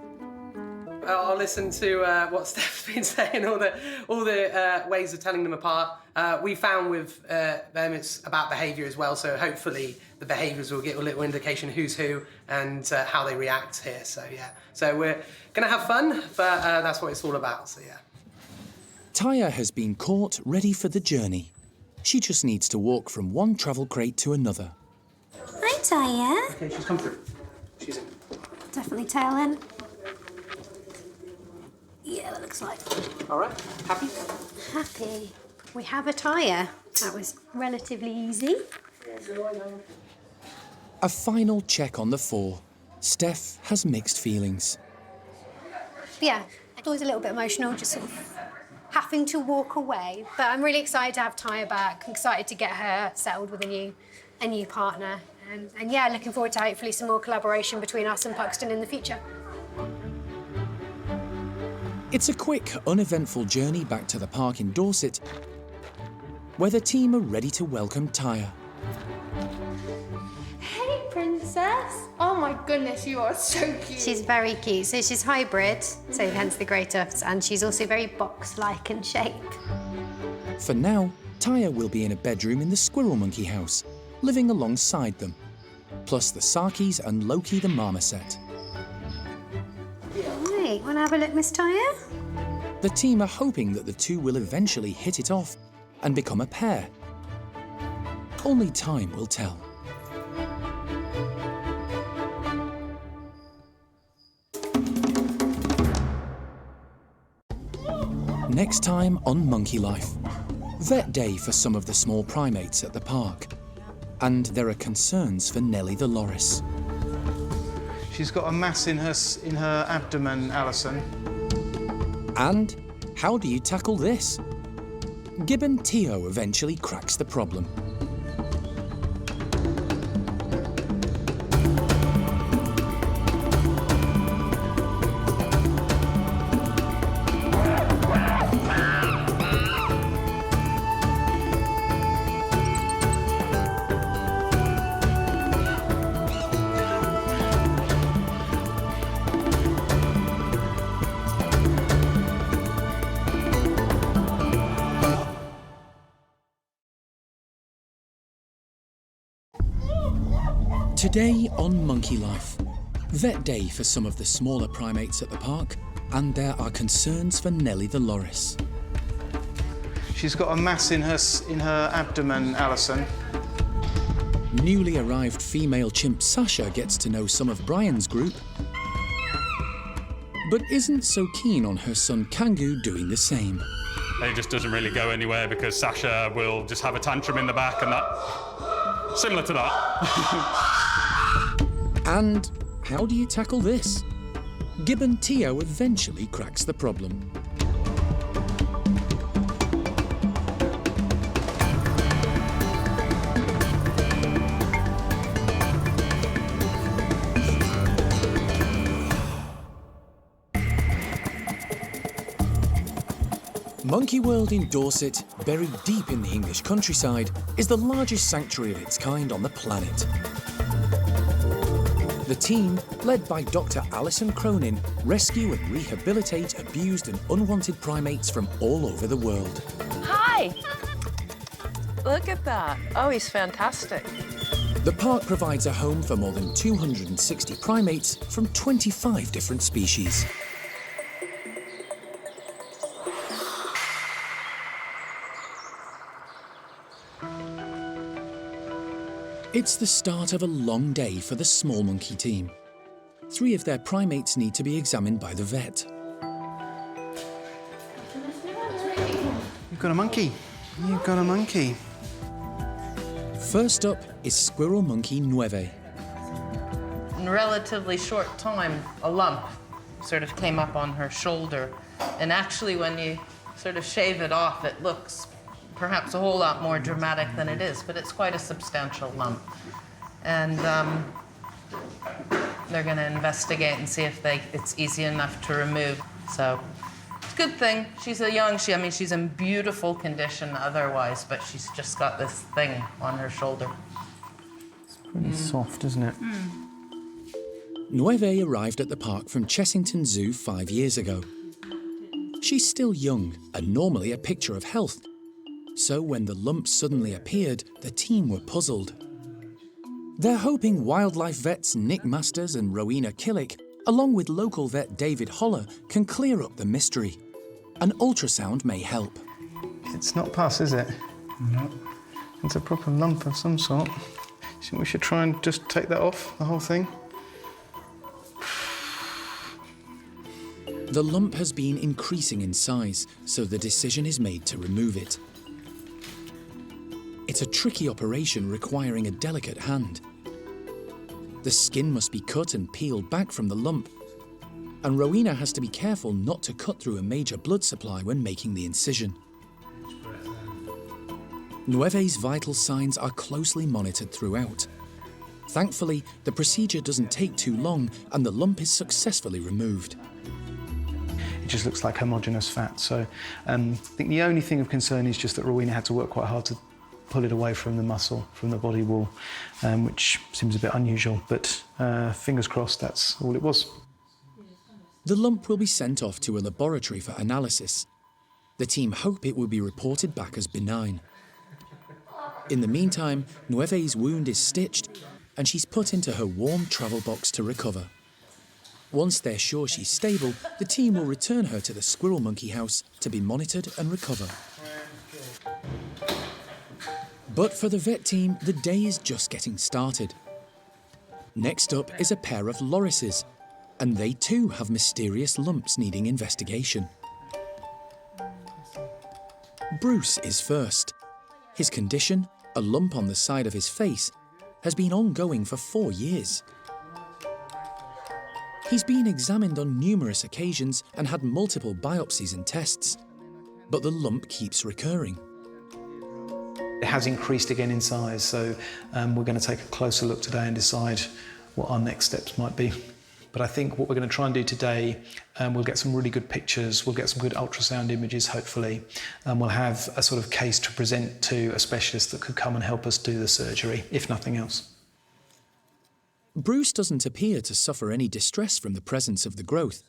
I'll listen to what Steph's been saying, all the ways of telling them apart. We found with them it's about behaviour as well, so hopefully the behaviours will get a little indication who's who and how they react here, so yeah. So we're going to have fun, but that's what it's all about, so yeah. Tyre has been caught, ready for the journey. She just needs to walk from one travel crate to another. Taya. Okay, she's come through. She's in. Definitely tail in. Yeah, that looks like. All right, happy? Happy. We have a Taya. That was relatively easy. A final check on the 4. Steph has mixed feelings. Yeah, it's always a little bit emotional, just sort of having to walk away. But I'm really excited to have Taya back. I'm excited to get her settled with a new partner. And yeah, looking forward to hopefully some more collaboration between us and Puxton in the future. It's a quick, uneventful journey back to the park in Dorset, where the team are ready to welcome Taya. Hey, princess. Oh my goodness, you are so cute. She's very cute. So she's hybrid, so hence the grey tufts, and she's also very box-like in shape. For now, Taya will be in a bedroom in the squirrel monkey house, living alongside them, plus the Sarkies and Loki the marmoset. Right, want to have a look, Miss Taya? The team are hoping that the two will eventually hit it off and become a pair. Only time will tell. Next time on Monkey Life, vet day for some of the small primates at the park. And there are concerns for Nelly the loris. She's got a mass in her abdomen, Alison. And how do you tackle this? Gibbon Tio eventually cracks the problem. Today on Monkey Life, vet day for some of the smaller primates at the park, and there are concerns for Nelly the loris. She's got a mass in her abdomen, Alison. Newly arrived female chimp Sasha gets to know some of Bryan's group, but isn't so keen on her son Kangoo doing the same. It just doesn't really go anywhere because Sasha will just have a tantrum in the back and that... Similar to that. And how do you tackle this? Gibbon Tio eventually cracks the problem. Monkey World in Dorset, buried deep in the English countryside, is the largest sanctuary of its kind on the planet. The team, led by Dr. Alison Cronin, rescue and rehabilitate abused and unwanted primates from all over the world. Hi! Look at that. Oh, he's fantastic. The park provides a home for more than 260 primates from 25 different species. It's the start of a long day for the small monkey team. 3 of their primates need to be examined by the vet. You've got a monkey. You've got a monkey. First up is squirrel monkey Nueve. In a relatively short time, a lump sort of came up on her shoulder. And actually, when you sort of shave it off, it looks perhaps a whole lot more dramatic than it is, but it's quite a substantial lump. And they're going to investigate and see if it's easy enough to remove. So it's a good thing. She's she's in beautiful condition otherwise, but she's just got this thing on her shoulder. It's pretty soft, isn't it? Nueve arrived at the park from Chessington Zoo 5 years ago. She's still young and normally a picture of health. So when the lump suddenly appeared, the team were puzzled. They're hoping wildlife vets Nick Masters and Rowena Killick, along with local vet David Holler, can clear up the mystery. An ultrasound may help. It's not pus, is it? No. It's a proper lump of some sort. So we should try and just take that off, the whole thing. The lump has been increasing in size, so the decision is made to remove it. It's a tricky operation requiring a delicate hand. The skin must be cut and peeled back from the lump, and Rowena has to be careful not to cut through a major blood supply when making the incision. Nueve's vital signs are closely monitored throughout. Thankfully, the procedure doesn't take too long and the lump is successfully removed. It just looks like homogeneous fat, so I think the only thing of concern is just that Rowena had to work quite hard to pull it away from the muscle, from the body wall, which seems a bit unusual, but fingers crossed that's all it was. The lump will be sent off to a laboratory for analysis. The team hope it will be reported back as benign. In the meantime, Nueve's wound is stitched and she's put into her warm travel box to recover. Once they're sure she's stable, the team will return her to the squirrel monkey house to be monitored and recover. But for the vet team, the day is just getting started. Next up is a pair of lorises, and they too have mysterious lumps needing investigation. Bruce is first. His condition, a lump on the side of his face, has been ongoing for 4 years. He's been examined on numerous occasions and had multiple biopsies and tests, but the lump keeps recurring. It has increased again in size, so we're going to take a closer look today and decide what our next steps might be. But I think what we're going to try and do today, we'll get some really good pictures, we'll get some good ultrasound images, hopefully, and we'll have a sort of case to present to a specialist that could come and help us do the surgery, if nothing else. Bruce doesn't appear to suffer any distress from the presence of the growth,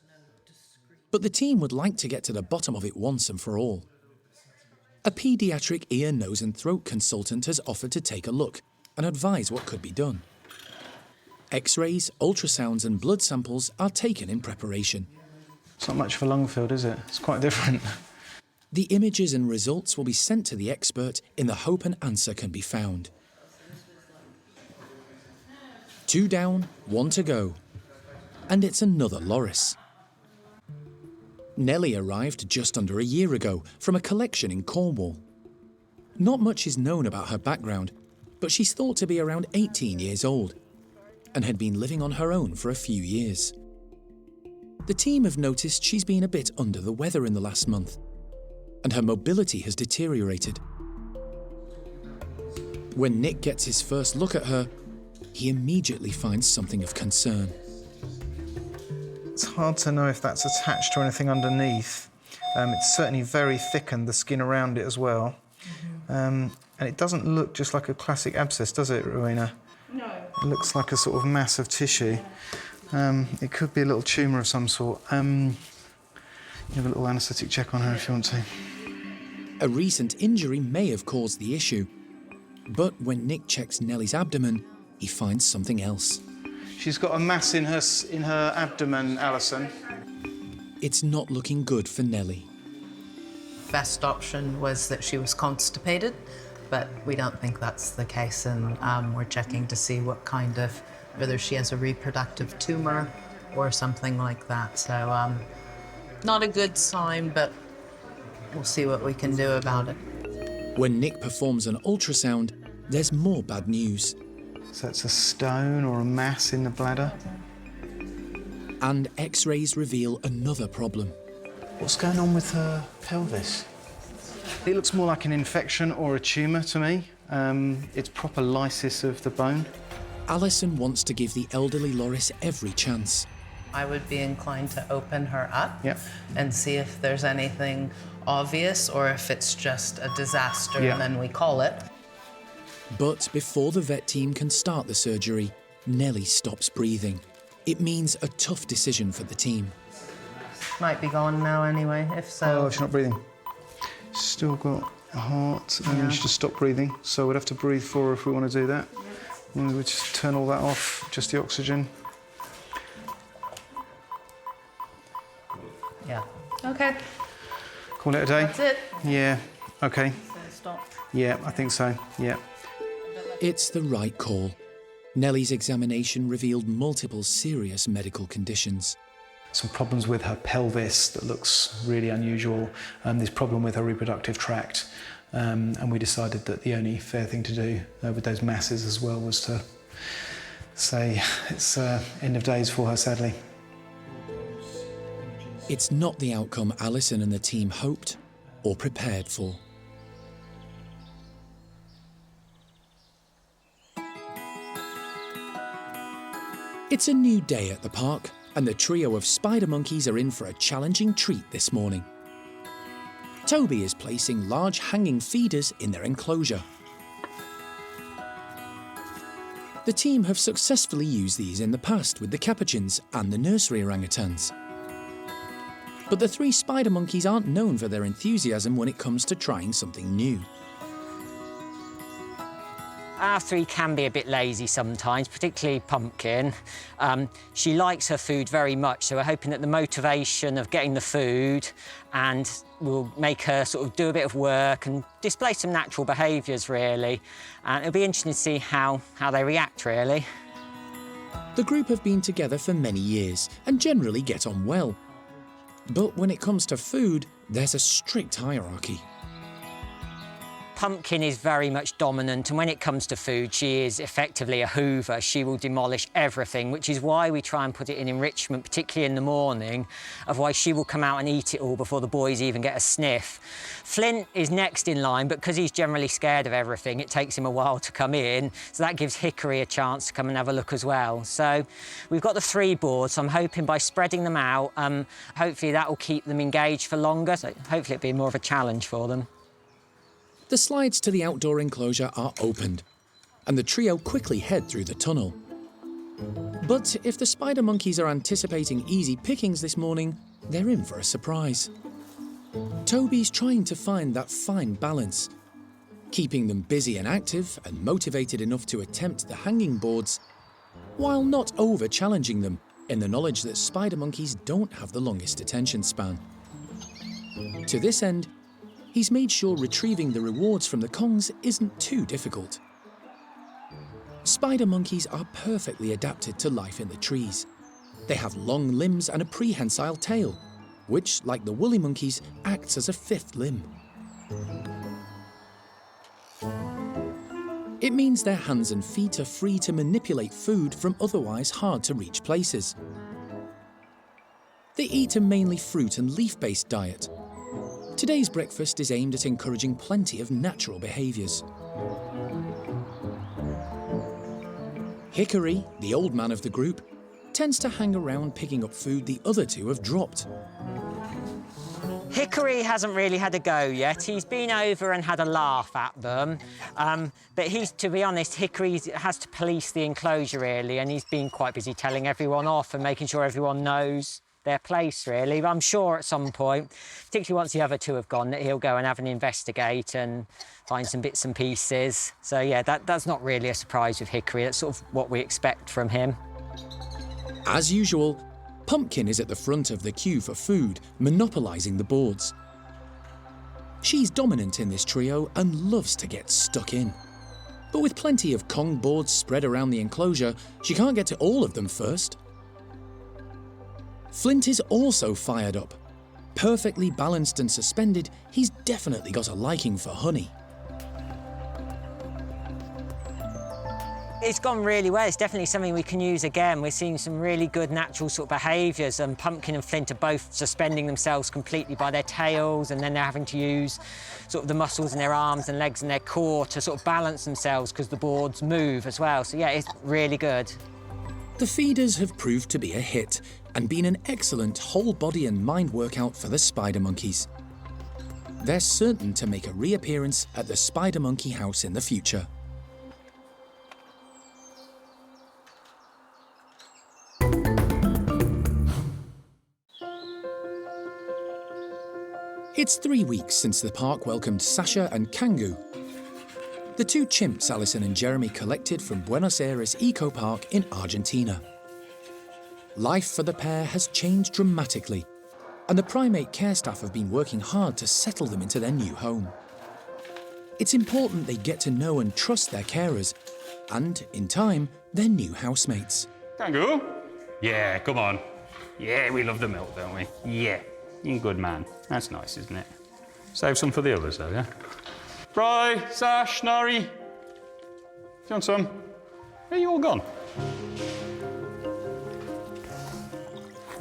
but the team would like to get to the bottom of it once and for all. A paediatric ear, nose and throat consultant has offered to take a look and advise what could be done. X-rays, ultrasounds and blood samples are taken in preparation. It's not much of a lung field, is it? It's quite different. The images and results will be sent to the expert in the hope an answer can be found. 2 down, 1 to go. And it's another loris. Nelly arrived just under a year ago from a collection in Cornwall. Not much is known about her background, but she's thought to be around 18 years old and had been living on her own for a few years. The team have noticed she's been a bit under the weather in the last month, and her mobility has deteriorated. When Nick gets his first look at her, he immediately finds something of concern. It's hard to know if that's attached to anything underneath. It's certainly very thickened, the skin around it as well. And it doesn't look just like a classic abscess, does it, Rowena? No. It looks like a sort of mass of tissue. It could be a little tumour of some sort. You have a little anaesthetic check on her if you want to. A recent injury may have caused the issue, but when Nick checks Nelly's abdomen, he finds something else. She's got a mass in her abdomen, Alison. It's not looking good for Nelly. Best option was that she was constipated, but we don't think that's the case, and we're checking to see what kind of, whether she has a reproductive tumor or something like that. So not a good sign, but we'll see what we can do about it. When Nick performs an ultrasound, there's more bad news. So it's a stone or a mass in the bladder. And X-rays reveal another problem. What's going on with her pelvis? It looks more like an infection or a tumour to me. It's proper lysis of the bone. Alison wants to give the elderly loris every chance. I would be inclined to open her up and see if there's anything obvious or if it's just a disaster and then we call it. But before the vet team can start the surgery, Nelly stops breathing. It means a tough decision for the team. Might be gone now anyway, if so. Oh, she's not breathing. Still got a heart and she just stopped breathing. So we'd have to breathe for her if we want to do that. And we would just turn all that off, just the oxygen. Yeah. Okay. Call it a day? That's it. Yeah, okay. So stop. Yeah, I think so, yeah. It's the right call. Nelly's examination revealed multiple serious medical conditions. Some problems with her pelvis that looks really unusual, this problem with her reproductive tract, and we decided that the only fair thing to do with those masses as well was to say it's end of days for her, sadly. It's not the outcome Alison and the team hoped or prepared for. It's a new day at the park, and the trio of spider monkeys are in for a challenging treat this morning. Toby is placing large hanging feeders in their enclosure. The team have successfully used these in the past with the capuchins and the nursery orangutans. But the three spider monkeys aren't known for their enthusiasm when it comes to trying something new. Our three can be a bit lazy sometimes, particularly Pumpkin. She likes her food very much, so we're hoping that the motivation of getting the food and will make her sort of do a bit of work and display some natural behaviours, really. And it'll be interesting to see how they react, really. The group have been together for many years and generally get on well. But when it comes to food, there's a strict hierarchy. Pumpkin is very much dominant, and when it comes to food, she is effectively a hoover. She will demolish everything, which is why we try and put it in enrichment, particularly in the morning. Otherwise, she will come out and eat it all before the boys even get a sniff. Flint is next in line, but because he's generally scared of everything, it takes him a while to come in. So that gives Hickory a chance to come and have a look as well. So we've got the three boards, so I'm hoping by spreading them out, hopefully that will keep them engaged for longer. So hopefully it'll be more of a challenge for them. The slides to the outdoor enclosure are opened, and the trio quickly head through the tunnel. But if the spider monkeys are anticipating easy pickings this morning, they're in for a surprise. Toby's trying to find that fine balance, keeping them busy and active and motivated enough to attempt the hanging boards, while not over-challenging them in the knowledge that spider monkeys don't have the longest attention span. To this end, he's made sure retrieving the rewards from the Kongs isn't too difficult. Spider monkeys are perfectly adapted to life in the trees. They have long limbs and a prehensile tail, which, like the woolly monkeys, acts as a fifth limb. It means their hands and feet are free to manipulate food from otherwise hard-to-reach places. They eat a mainly fruit and leaf-based diet. Today's breakfast is aimed at encouraging plenty of natural behaviours. Hickory, the old man of the group, tends to hang around picking up food the other two have dropped. Hickory hasn't really had a go yet. He's been over and had a laugh at them. But to be honest, Hickory has to police the enclosure, really, and he's been quite busy telling everyone off and making sure everyone knows their place, really. But I'm sure at some point, particularly once the other two have gone, that he'll go and have an investigate and find some bits and pieces. So, yeah, that's not really a surprise with Hickory. That's sort of what we expect from him. As usual, Pumpkin is at the front of the queue for food, monopolising the boards. She's dominant in this trio and loves to get stuck in. But with plenty of Kong boards spread around the enclosure, she can't get to all of them first. Flint is also fired up. Perfectly balanced and suspended, he's definitely got a liking for honey. It's gone really well. It's definitely something we can use again. We're seeing some really good natural sort of behaviours, and Pumpkin and Flint are both suspending themselves completely by their tails, and then they're having to use sort of the muscles in their arms and legs and their core to sort of balance themselves because the boards move as well. So, yeah, it's really good. The feeders have proved to be a hit and been an excellent whole body and mind workout for the spider monkeys. They're certain to make a reappearance at the Spider Monkey House in the future. It's 3 weeks since the park welcomed Sasha and Kangoo, the two chimps Alison and Jeremy collected from Buenos Aires Eco Park in Argentina. Life for the pair has changed dramatically, and the primate care staff have been working hard to settle them into their new home. It's important they get to know and trust their carers, and, in time, their new housemates. Kangoo? Yeah, come on. Yeah, we love the milk, don't we? Yeah, you're a good man. That's nice, isn't it? Save some for the others, though, yeah? Bry, Sash, Nari. Do you want some? Are you all gone?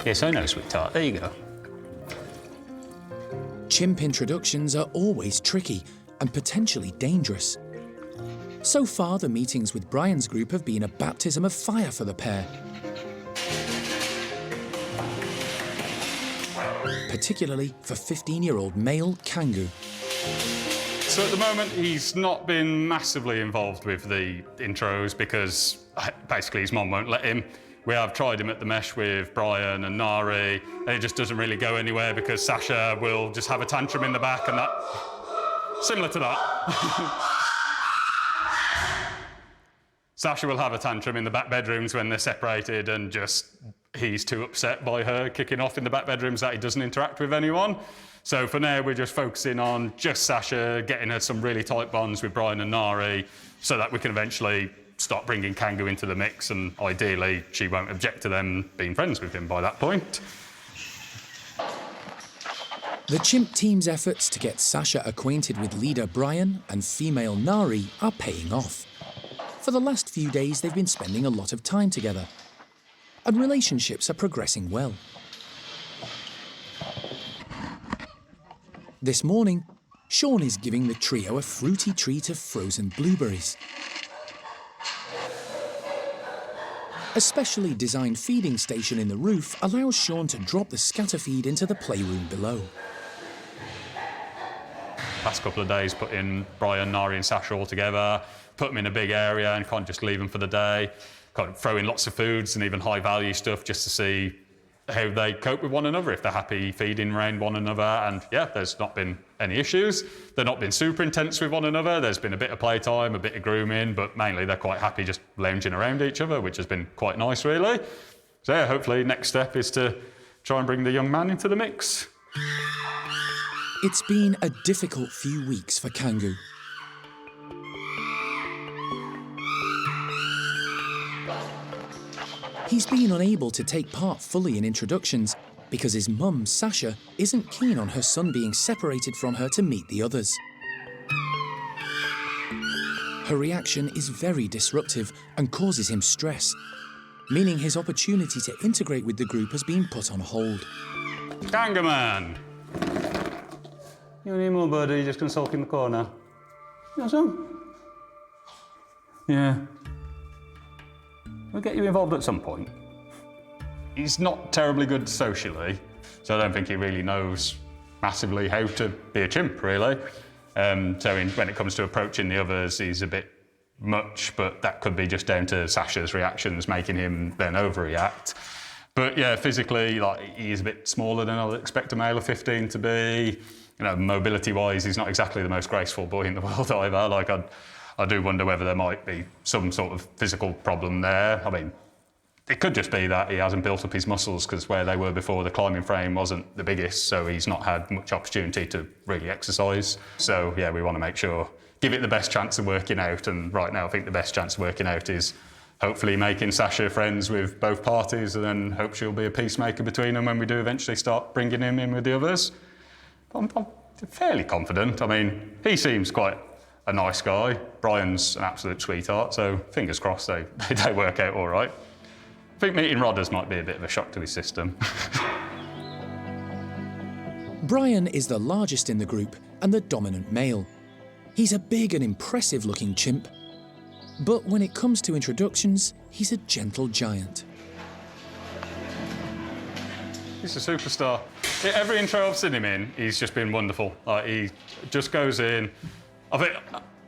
Yes, I know, sweetheart. There you go. Chimp introductions are always tricky and potentially dangerous. So far, the meetings with Bryan's group have been a baptism of fire for the pair. Particularly for 15-year-old male Kangoo. So at the moment, he's not been massively involved with the intros because basically his mum won't let him. We have tried him at the mesh with Bryan and Nari, and it just doesn't really go anywhere because Sasha will just have a tantrum in the back and that... Similar to that. Sasha will have a tantrum in the back bedrooms when they're separated and just he's too upset by her kicking off in the back bedrooms that he doesn't interact with anyone. So for now, we're just focusing on just Sasha, getting her some really tight bonds with Bryan and Nari so that we can eventually start bringing Kangoo into the mix, and ideally she won't object to them being friends with him by that point. The chimp team's efforts to get Sasha acquainted with leader Bryan and female Nari are paying off. For the last few days, they've been spending a lot of time together, and relationships are progressing well. This morning, Sean is giving the trio a fruity treat of frozen blueberries. A specially designed feeding station in the roof allows Sean to drop the scatter feed into the playroom below. Past couple of days, putting Bryan, Nari and Sasha all together, put them in a big area and can't just leave them for the day. Kind of throw in lots of foods and even high-value stuff just to see how they cope with one another, if they're happy feeding around one another. And yeah, there's not been any issues. They've not been super intense with one another. There's been a bit of playtime, a bit of grooming, but mainly they're quite happy just lounging around each other, which has been quite nice, really. So yeah, hopefully next step is to try and bring the young man into the mix. It's been a difficult few weeks for Kangoo. He's been unable to take part fully in introductions because his mum, Sasha, isn't keen on her son being separated from her to meet the others. Her reaction is very disruptive and causes him stress, meaning his opportunity to integrate with the group has been put on hold. Kangoo man! You need more, buddy? You're just going to sulk in the corner. You want some? Yeah. We'll get you involved at some point. He's not terribly good socially, so I don't think he really knows massively how to be a chimp, really. When it comes to approaching the others, he's a bit much, but that could be just down to Sasha's reactions making him then overreact. But yeah, physically, he's a bit smaller than I'd expect a male of 15 to be. You know, mobility-wise, he's not exactly the most graceful boy in the world either. I do wonder whether there might be some sort of physical problem there. I mean, it could just be that he hasn't built up his muscles because where they were before, the climbing frame wasn't the biggest, so he's not had much opportunity to really exercise. So yeah, we want to make sure, give it the best chance of working out, and right now I think the best chance of working out is hopefully making Sasha friends with both parties, and then hope she'll be a peacemaker between them when we do eventually start bringing him in with the others. I'm fairly confident. I mean, he seems quite a nice guy. Bryan's an absolute sweetheart, so fingers crossed they work out all right. I think meeting Rodders might be a bit of a shock to his system. Bryan is the largest in the group and the dominant male. He's a big and impressive-looking chimp, but when it comes to introductions, he's a gentle giant. He's a superstar. Every intro I've seen him in, he's just been wonderful. He just goes in. I think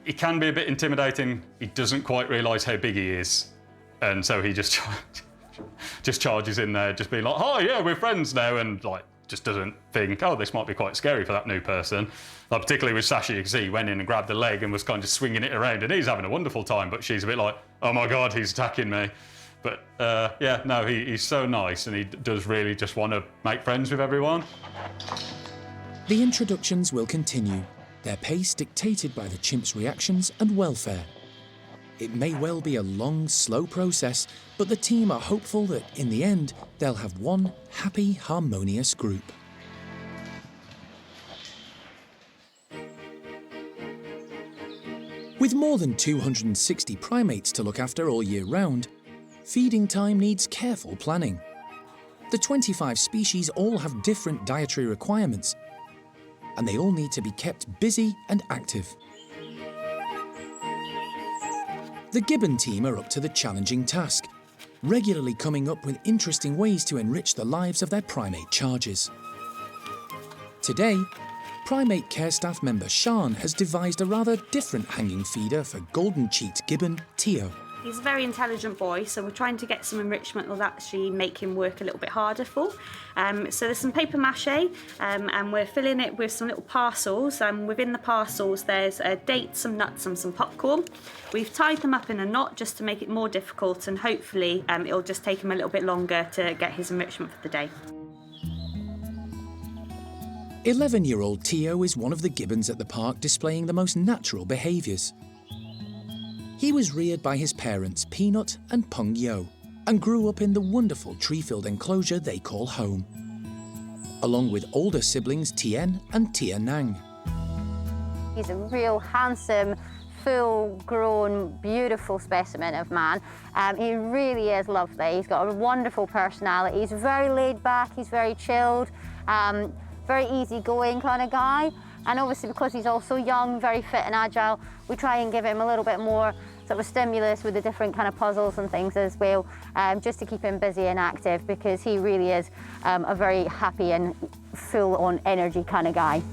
he can be a bit intimidating. He doesn't quite realise how big he is, and so he just charges in there, just being like, "Oh yeah, we're friends now," and just doesn't think, "Oh, this might be quite scary for that new person." Particularly with Sasha, you can see he went in and grabbed the leg and was kind of swinging it around, and he's having a wonderful time, but she's a bit like, "Oh my God, he's attacking me." But yeah, no, he's so nice, and he does really just want to make friends with everyone. The introductions will continue, their pace dictated by the chimp's reactions and welfare. It may well be a long, slow process, but the team are hopeful that, in the end, they'll have one happy, harmonious group. With more than 260 primates to look after all year round, feeding time needs careful planning. The 25 species all have different dietary requirements, and they all need to be kept busy and active. The Gibbon team are up to the challenging task, regularly coming up with interesting ways to enrich the lives of their primate charges. Today, primate care staff member Sean has devised a rather different hanging feeder for golden-cheeked gibbon Tio. He's a very intelligent boy, so we're trying to get some enrichment that will actually make him work a little bit harder for. So there's some paper mache, and we're filling it with some little parcels. Within the parcels there's dates, some nuts and some popcorn. We've tied them up in a knot just to make it more difficult, and hopefully it'll just take him a little bit longer to get his enrichment for the day. 11-year-old Tio is one of the gibbons at the park displaying the most natural behaviours. He was reared by his parents, Peanut and Pung Yo, and grew up in the wonderful tree-filled enclosure they call home, along with older siblings Tien and Tia Nang. He's a real handsome, full-grown, beautiful specimen of man. He really is lovely. He's got a wonderful personality. He's very laid back, he's very chilled, very easygoing kind of guy. And obviously because he's also young, very fit and agile, we try and give him a little bit more sort of stimulus with the different kind of puzzles and things as well, just to keep him busy and active, because he really is a very happy and full-on energy kind of guy.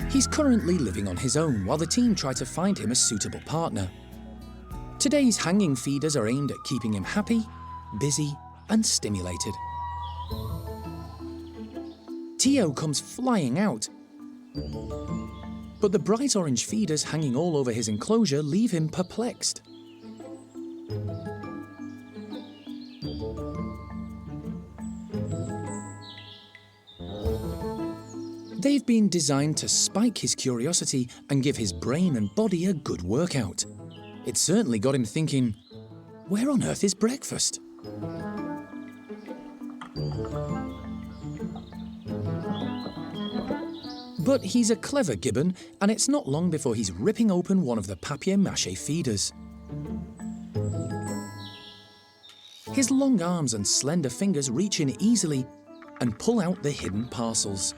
He's currently living on his own while the team try to find him a suitable partner. Today's hanging feeders are aimed at keeping him happy, busy and stimulated. Tio comes flying out, but the bright orange feeders hanging all over his enclosure leave him perplexed. They've been designed to spike his curiosity and give his brain and body a good workout. It certainly got him thinking, where on earth is breakfast? But he's a clever gibbon, and it's not long before he's ripping open one of the papier-mâché feeders. His long arms and slender fingers reach in easily and pull out the hidden parcels.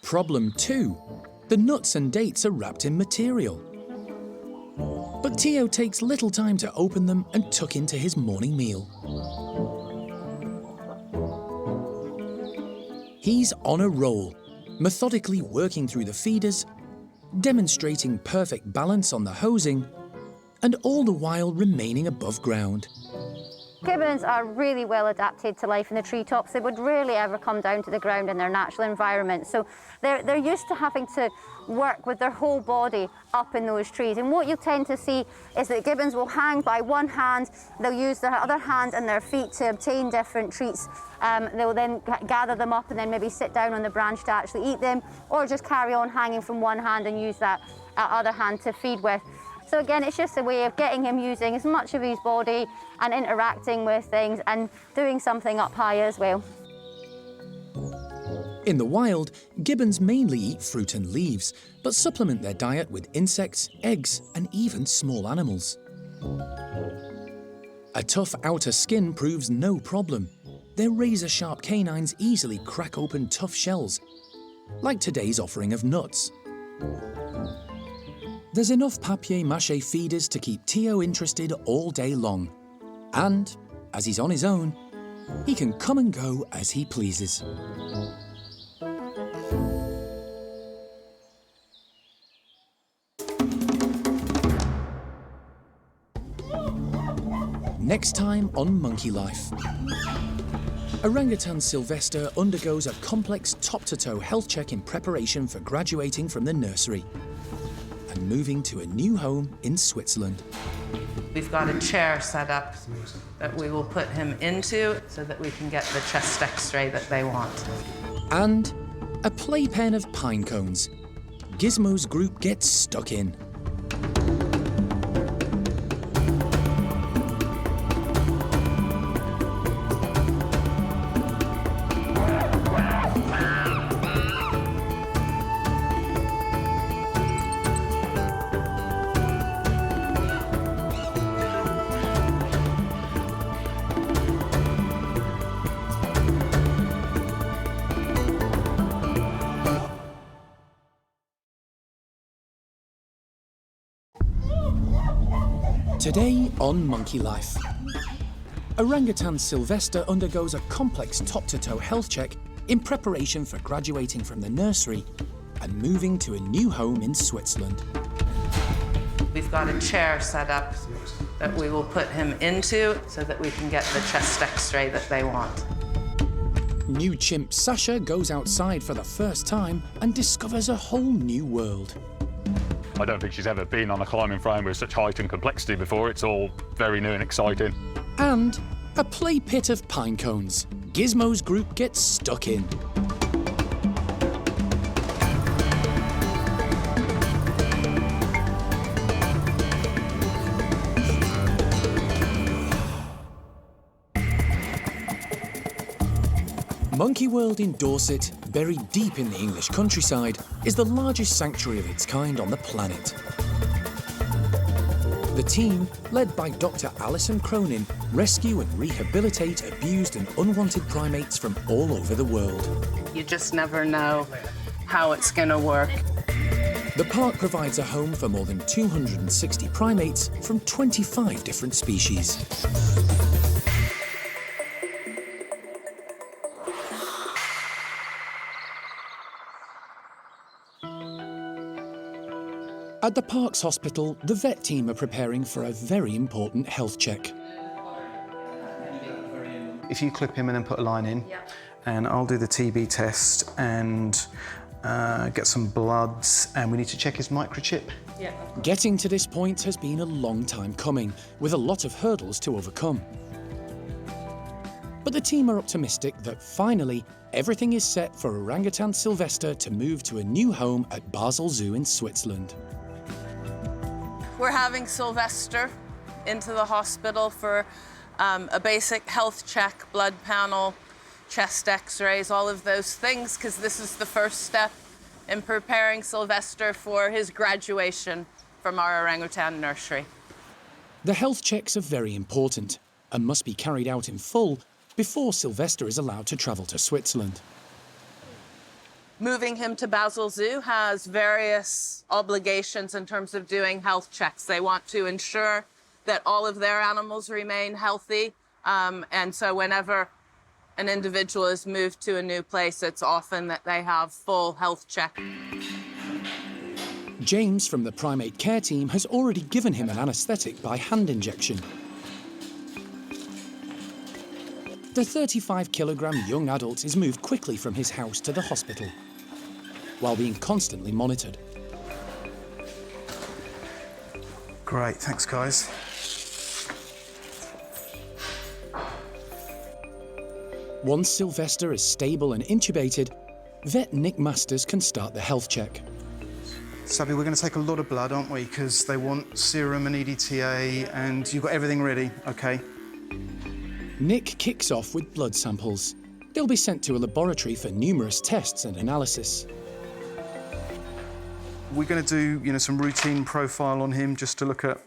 Problem 2. The nuts and dates are wrapped in material. But Tio takes little time to open them and tuck into his morning meal. He's on a roll, methodically working through the feeders, demonstrating perfect balance on the hosing, and all the while remaining above ground. Gibbons are really well adapted to life in the treetops. They would rarely ever come down to the ground in their natural environment. So they're used to having to work with their whole body up in those trees. And what you tend to see is that gibbons will hang by one hand, they'll use their other hand and their feet to obtain different treats. They'll then gather them up and then maybe sit down on the branch to actually eat them, or just carry on hanging from one hand and use that other hand to feed with. So again, it's just a way of getting him using as much of his body and interacting with things and doing something up high as well. In the wild, gibbons mainly eat fruit and leaves, but supplement their diet with insects, eggs, and even small animals. A tough outer skin proves no problem. Their razor-sharp canines easily crack open tough shells, like today's offering of nuts. There's enough papier-mâché feeders to keep Tio interested all day long. And, as he's on his own, he can come and go as he pleases. Next time on Monkey Life. Orang-utan Silvestre undergoes a complex top-to-toe health check in preparation for graduating from the nursery and moving to a new home in Switzerland. We've got a chair set up that we will put him into so that we can get the chest x-ray that they want. And a playpen of pine cones, Gismo's group gets stuck in. Today on Monkey Life, Orang-utan Silvestre undergoes a complex top-to-toe health check in preparation for graduating from the nursery and moving to a new home in Switzerland. We've got a chair set up that we will put him into so that we can get the chest x-ray that they want. New chimp Sasha goes outside for the first time and discovers a whole new world. I don't think she's ever been on a climbing frame with such height and complexity before. It's all very new and exciting. And a play pit of pinecones. Gismo's group gets stuck in. Monkey World in Dorset, buried deep in the English countryside, is the largest sanctuary of its kind on the planet. The team, led by Dr. Alison Cronin, rescue and rehabilitate abused and unwanted primates from all over the world. You just never know how it's going to work. The park provides a home for more than 260 primates from 25 different species. At the park's hospital, the vet team are preparing for a very important health check. If you clip him and then put a line in, and I'll do the TB test and get some bloods, and we need to check his microchip. Getting to this point has been a long time coming, with a lot of hurdles to overcome. But the team are optimistic that finally everything is set for Orang-utan Silvestre to move to a new home at Basel Zoo in Switzerland. We're having Silvestre into the hospital for a basic health check, blood panel, chest x-rays, all of those things, because this is the first step in preparing Silvestre for his graduation from our orangutan nursery. The health checks are very important and must be carried out in full before Silvestre is allowed to travel to Switzerland. Moving him to Basel Zoo has various obligations in terms of doing health checks. They want to ensure that all of their animals remain healthy. And so whenever an individual is moved to a new place, it's often that they have full health check. James from the primate care team has already given him an anaesthetic by hand injection. The 35-kilogram young adult is moved quickly from his house to the hospital, while being constantly monitored. Great, thanks guys. Once Silvestre is stable and intubated, vet Nick Masters can start the health check. Sabby, we're going to take a lot of blood, aren't we? Because they want serum and EDTA, and you've got everything ready, OK? Nick kicks off with blood samples. They'll be sent to a laboratory for numerous tests and analysis. We're going to do, some routine profile on him just to look at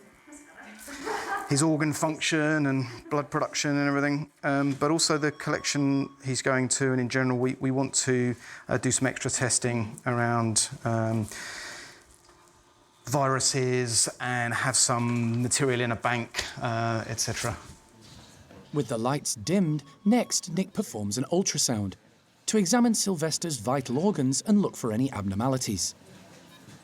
his organ function and blood production and everything, but also the collection he's going to, and in general, we want to do some extra testing around viruses and have some material in a bank, etc. With the lights dimmed, next Nick performs an ultrasound to examine Silvestre's vital organs and look for any abnormalities.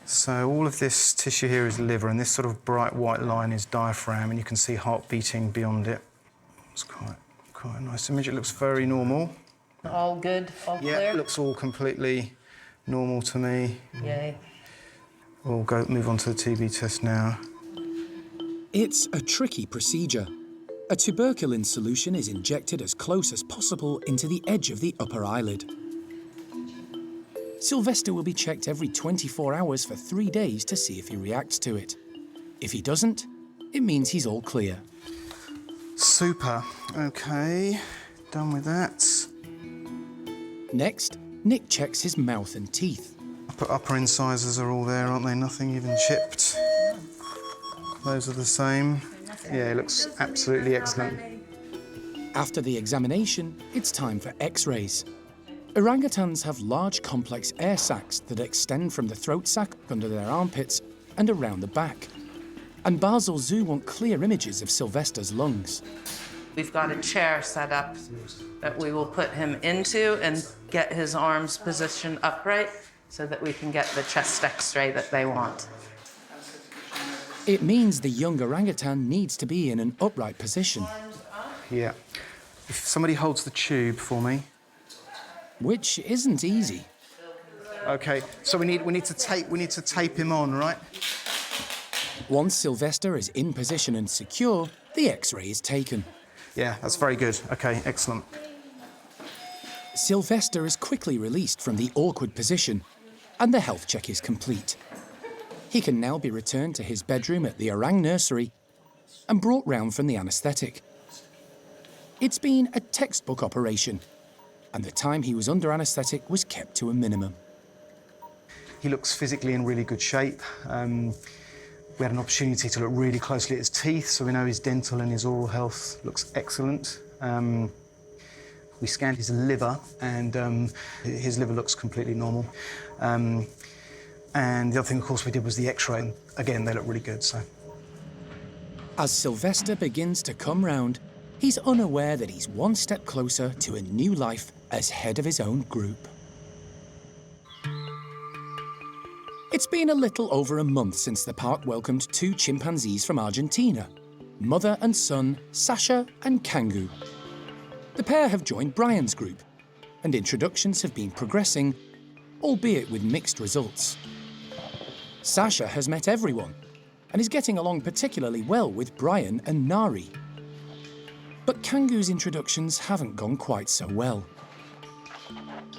So all of this tissue here is liver, and this sort of bright white line is diaphragm, and you can see heart beating beyond it. It's quite a nice image. It looks very normal. All good, all clear? Yeah, it looks all completely normal to me. Yay. We'll move on to the TB test now. It's a tricky procedure. A tuberculin solution is injected as close as possible into the edge of the upper eyelid. Silvestre will be checked every 24 hours for 3 days to see if he reacts to it. If he doesn't, it means he's all clear. Super. OK, done with that. Next, Nick checks his mouth and teeth. Upper incisors are all there, aren't they? Nothing even chipped. Those are the same. Yeah, it looks absolutely excellent. After the examination, it's time for X-rays. Orangutans have large, complex air sacs that extend from the throat sac under their armpits and around the back. And Basel Zoo want clear images of Silvestre's lungs. We've got a chair set up that we will put him into and get his arms positioned upright so that we can get the chest X-ray that they want. It means the young orangutan needs to be in an upright position. Yeah. If somebody holds the tube for me. Which isn't easy. OK, so we need to tape him on, right? Once Silvestre is in position and secure, the X-ray is taken. Yeah, that's very good. OK, excellent. Silvestre is quickly released from the awkward position, and the health check is complete. He can now be returned to his bedroom at the Orang nursery and brought round from the anaesthetic. It's been a textbook operation, and the time he was under anaesthetic was kept to a minimum. He looks physically in really good shape. We had an opportunity to look really closely at his teeth, so we know his dental and his oral health looks excellent. We scanned his liver, and his liver looks completely normal. And the other thing, of course, we did was the X-ray. Again, they look really good, so. As Silvestre begins to come round, he's unaware that he's one step closer to a new life as head of his own group. It's been a little over a month since the park welcomed 2 chimpanzees from Argentina, mother and son Sasha and Kangoo. The pair have joined Bryan's group, and introductions have been progressing, albeit with mixed results. Sasha has met everyone, and is getting along particularly well with Bryan and Nari. But Kangoo's introductions haven't gone quite so well.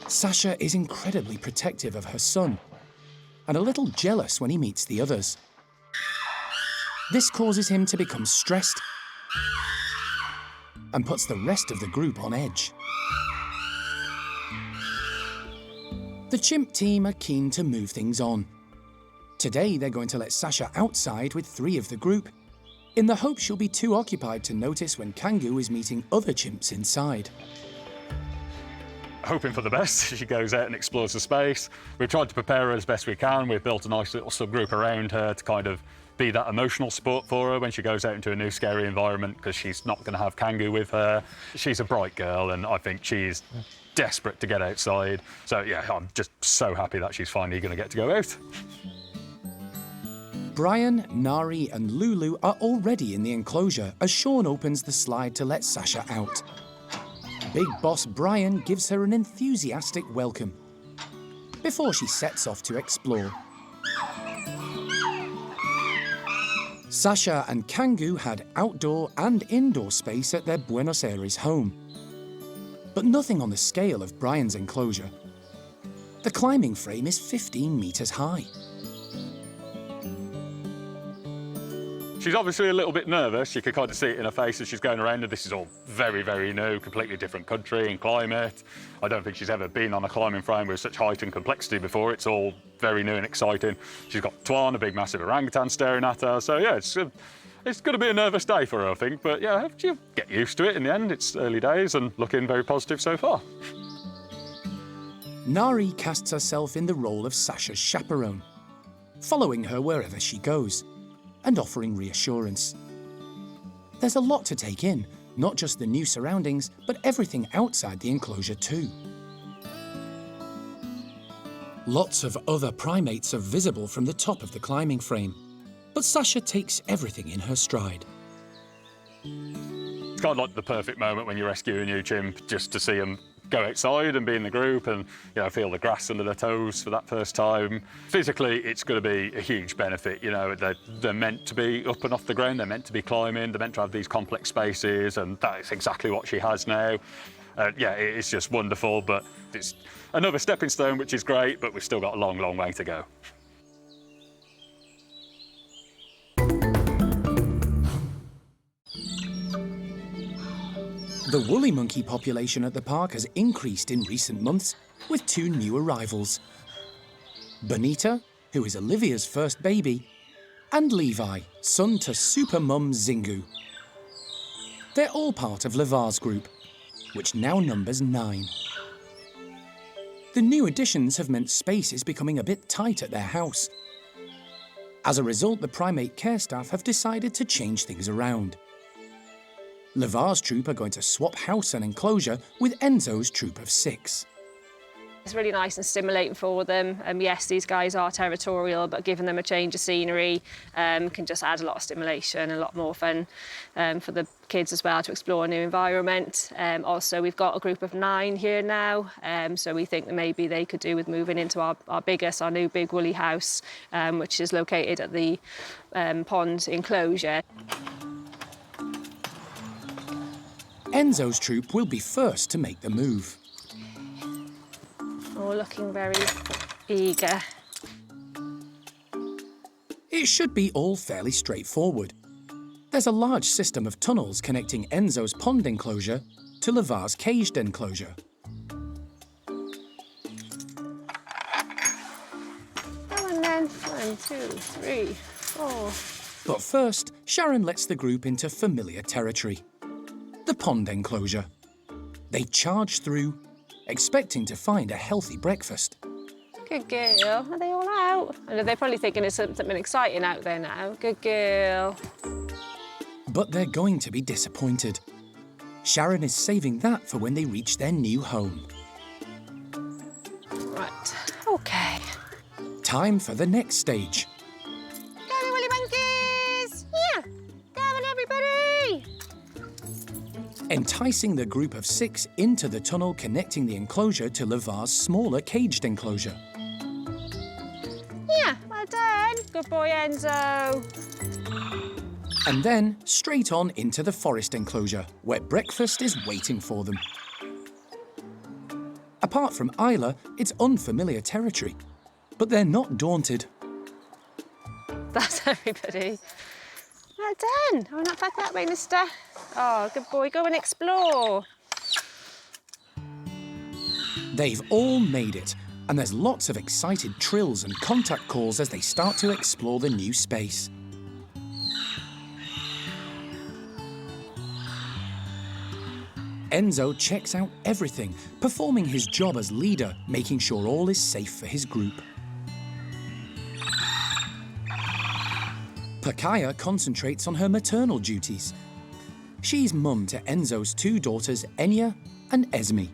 Sasha is incredibly protective of her son, and a little jealous when he meets the others. This causes him to become stressed and puts the rest of the group on edge. The chimp team are keen to move things on. Today they're going to let Sasha outside with 3 of the group, in the hope she'll be too occupied to notice when Kangoo is meeting other chimps inside. Hoping for the best. She goes out and explores the space. We've tried to prepare her as best we can. We've built a nice little subgroup around her to kind of be that emotional support for her when she goes out into a new scary environment, because she's not going to have Kangoo with her. She's a bright girl, and I think she's desperate to get outside. So yeah, I'm just so happy that she's finally going to get to go out. Bryan, Nari and Lulu are already in the enclosure as Sean opens the slide to let Sasha out. Big boss Bryan gives her an enthusiastic welcome before she sets off to explore. Sasha and Kangoo had outdoor and indoor space at their Buenos Aires home, but nothing on the scale of Bryan's enclosure. The climbing frame is 15 metres high. She's obviously a little bit nervous. You can kind of see it in her face as she's going around, and this is all very, very new, completely different country and climate. I don't think she's ever been on a climbing frame with such height and complexity before. It's all very new and exciting. She's got Tuan, a big, massive orangutan, staring at her. So, yeah, it's going to be a nervous day for her, I think. But, yeah, you get used to it in the end. It's early days and looking very positive so far. Nari casts herself in the role of Sasha's chaperone, following her wherever she goes and offering reassurance. There's a lot to take in, not just the new surroundings, but everything outside the enclosure too. Lots of other primates are visible from the top of the climbing frame, but Sasha takes everything in her stride. It's kind of like the perfect moment when you rescue a new chimp, just to see them go outside and be in the group and, you know, feel the grass under their toes for that first time. Physically, it's going to be a huge benefit. You know, they're meant to be up and off the ground, they're meant to be climbing, they're meant to have these complex spaces, and that is exactly what she has now. Yeah, it's just wonderful, but it's another stepping stone, which is great, but we've still got a long, long way to go. The woolly monkey population at the park has increased in recent months with 2 new arrivals. Bonita, who is Olivia's first baby, and Levi, son to super mum Xingu. They're all part of Levar's group, which now numbers 9. The new additions have meant space is becoming a bit tight at their house. As a result, the primate care staff have decided to change things around. Levar's troop are going to swap house and enclosure with Enzo's troop of 6. It's really nice and stimulating for them. Yes, these guys are territorial, but giving them a change of scenery can just add a lot of stimulation and a lot more fun for the kids as well to explore a new environment. Also, we've got a group of 9 here now, so we think that maybe they could do with moving into our new big woolly house, which is located at the pond enclosure. Enzo's troop will be first to make the move. All looking very eager. It should be all fairly straightforward. There's a large system of tunnels connecting Enzo's pond enclosure to Levar's caged enclosure. Come on then. 1, 2, 3, 4. But first, Sharon lets the group into familiar territory. The pond enclosure. They charge through, expecting to find a healthy breakfast. Good girl. Are they all out? I know they're probably thinking there's something exciting out there now. Good girl. But they're going to be disappointed. Sharon is saving that for when they reach their new home. Right, OK. Time for the next stage. Go, woolly monkeys! Yeah! Come on, everybody! Enticing the group of 6 into the tunnel connecting the enclosure to Levar's smaller caged enclosure. Yeah, well done. Good boy, Enzo. And then straight on into the forest enclosure, where breakfast is waiting for them. Apart from Isla, it's unfamiliar territory, but they're not daunted. That's everybody. Well done. Oh, not back that way, mister. Oh, good boy. Go and explore. They've all made it, and there's lots of excited trills and contact calls as they start to explore the new space. Enzo checks out everything, performing his job as leader, making sure all is safe for his group. Pakaya concentrates on her maternal duties. She's mum to Enzo's 2 daughters, Xenia and Esme.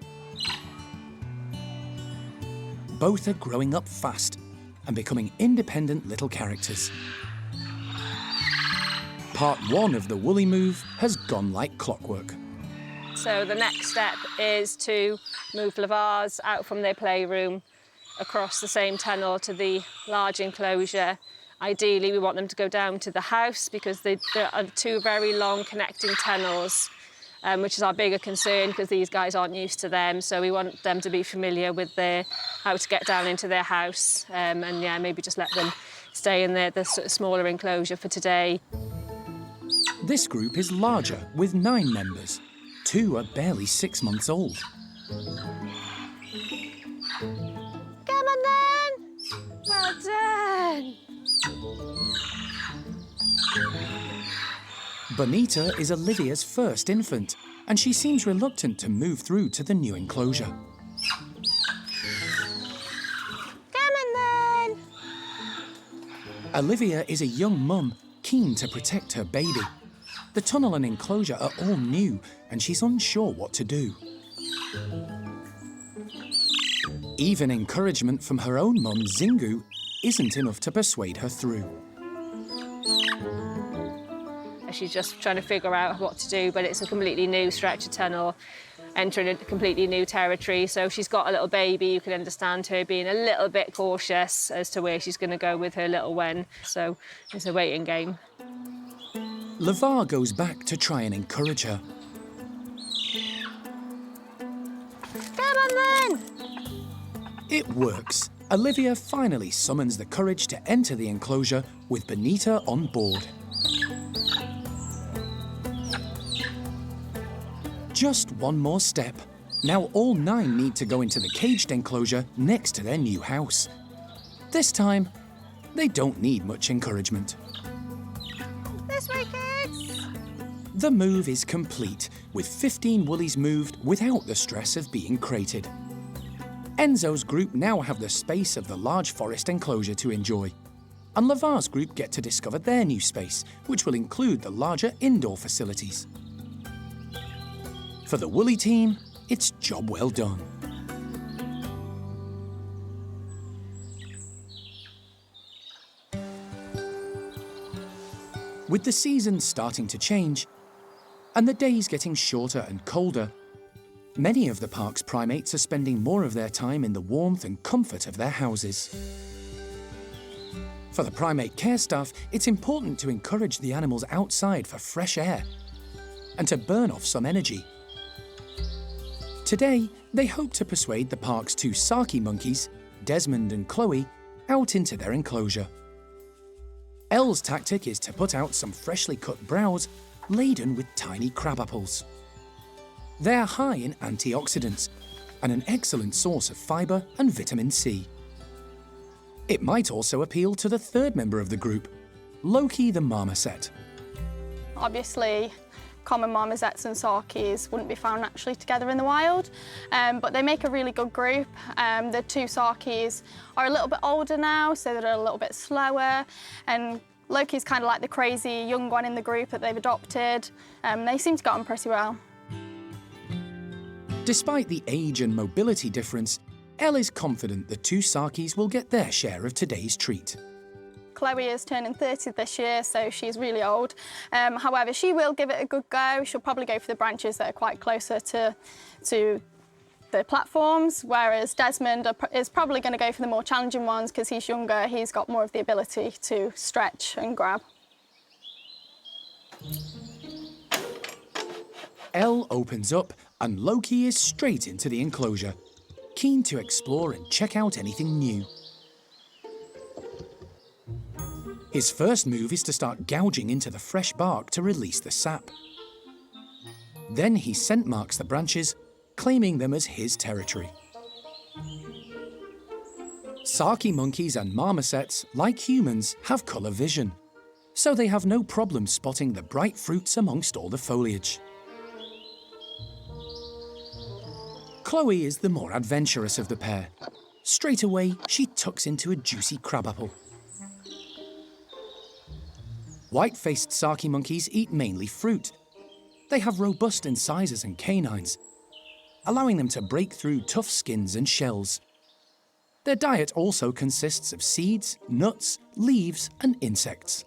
Both are growing up fast and becoming independent little characters. Part 1 of the woolly move has gone like clockwork. So the next step is to move Levar's out from their playroom across the same tunnel to the large enclosure. Ideally, we want them to go down to the house because there are 2 very long connecting tunnels, which is our bigger concern because these guys aren't used to them. So we want them to be familiar with how to get down into their house. And yeah, maybe just let them stay in the sort of smaller enclosure for today. This group is larger, with 9 members. 2 are barely 6 months old. Come on then! Well done! Bonita is Olivia's first infant, and she seems reluctant to move through to the new enclosure. Come on then! Olivia is a young mum, keen to protect her baby. The tunnel and enclosure are all new, and she's unsure what to do. Even encouragement from her own mum, Xingu, isn't enough to persuade her through. She's just trying to figure out what to do, but it's a completely new stretch of tunnel, entering a completely new territory. So she's got a little baby. You can understand her being a little bit cautious as to where she's going to go with her little one. So it's a waiting game. Levar goes back to try and encourage her. It works. Olivia finally summons the courage to enter the enclosure with Benita on board. Just one more step. Now all 9 need to go into the caged enclosure next to their new house. This time, they don't need much encouragement. This way, kids! The move is complete, with 15 woolies moved without the stress of being crated. Enzo's group now have the space of the large forest enclosure to enjoy, and Lavar's group get to discover their new space, which will include the larger indoor facilities. For the woolly team, it's job well done. With the seasons starting to change, and the days getting shorter and colder, many of the park's primates are spending more of their time in the warmth and comfort of their houses. For the primate care staff, it's important to encourage the animals outside for fresh air and to burn off some energy. Today, they hope to persuade the park's 2 Saki monkeys, Desmond and Chloe, out into their enclosure. Elle's tactic is to put out some freshly cut browse laden with tiny crab apples. They're high in antioxidants and an excellent source of fibre and vitamin C. It might also appeal to the 3rd member of the group, Loki the marmoset. Obviously, common marmosets and Sakis wouldn't be found naturally together in the wild, but they make a really good group. The 2 Sakis are a little bit older now, so they're a little bit slower, and Loki's kind of like the crazy young one in the group that they've adopted. They seem to get on pretty well. Despite the age and mobility difference, Elle is confident the 2 Sakis will get their share of today's treat. Chloe is turning 30 this year, so she's really old. However, she will give it a good go. She'll probably go for the branches that are quite closer to the platforms, whereas Desmond is probably going to go for the more challenging ones because he's younger, he's got more of the ability to stretch and grab. Elle opens up and Loki is straight into the enclosure, keen to explore and check out anything new. His first move is to start gouging into the fresh bark to release the sap. Then he scent marks the branches, claiming them as his territory. Saki monkeys and marmosets, like humans, have colour vision, so they have no problem spotting the bright fruits amongst all the foliage. Chloe is the more adventurous of the pair. Straight away, she tucks into a juicy crabapple. White-faced Saki monkeys eat mainly fruit. They have robust incisors and canines, allowing them to break through tough skins and shells. Their diet also consists of seeds, nuts, leaves, and insects.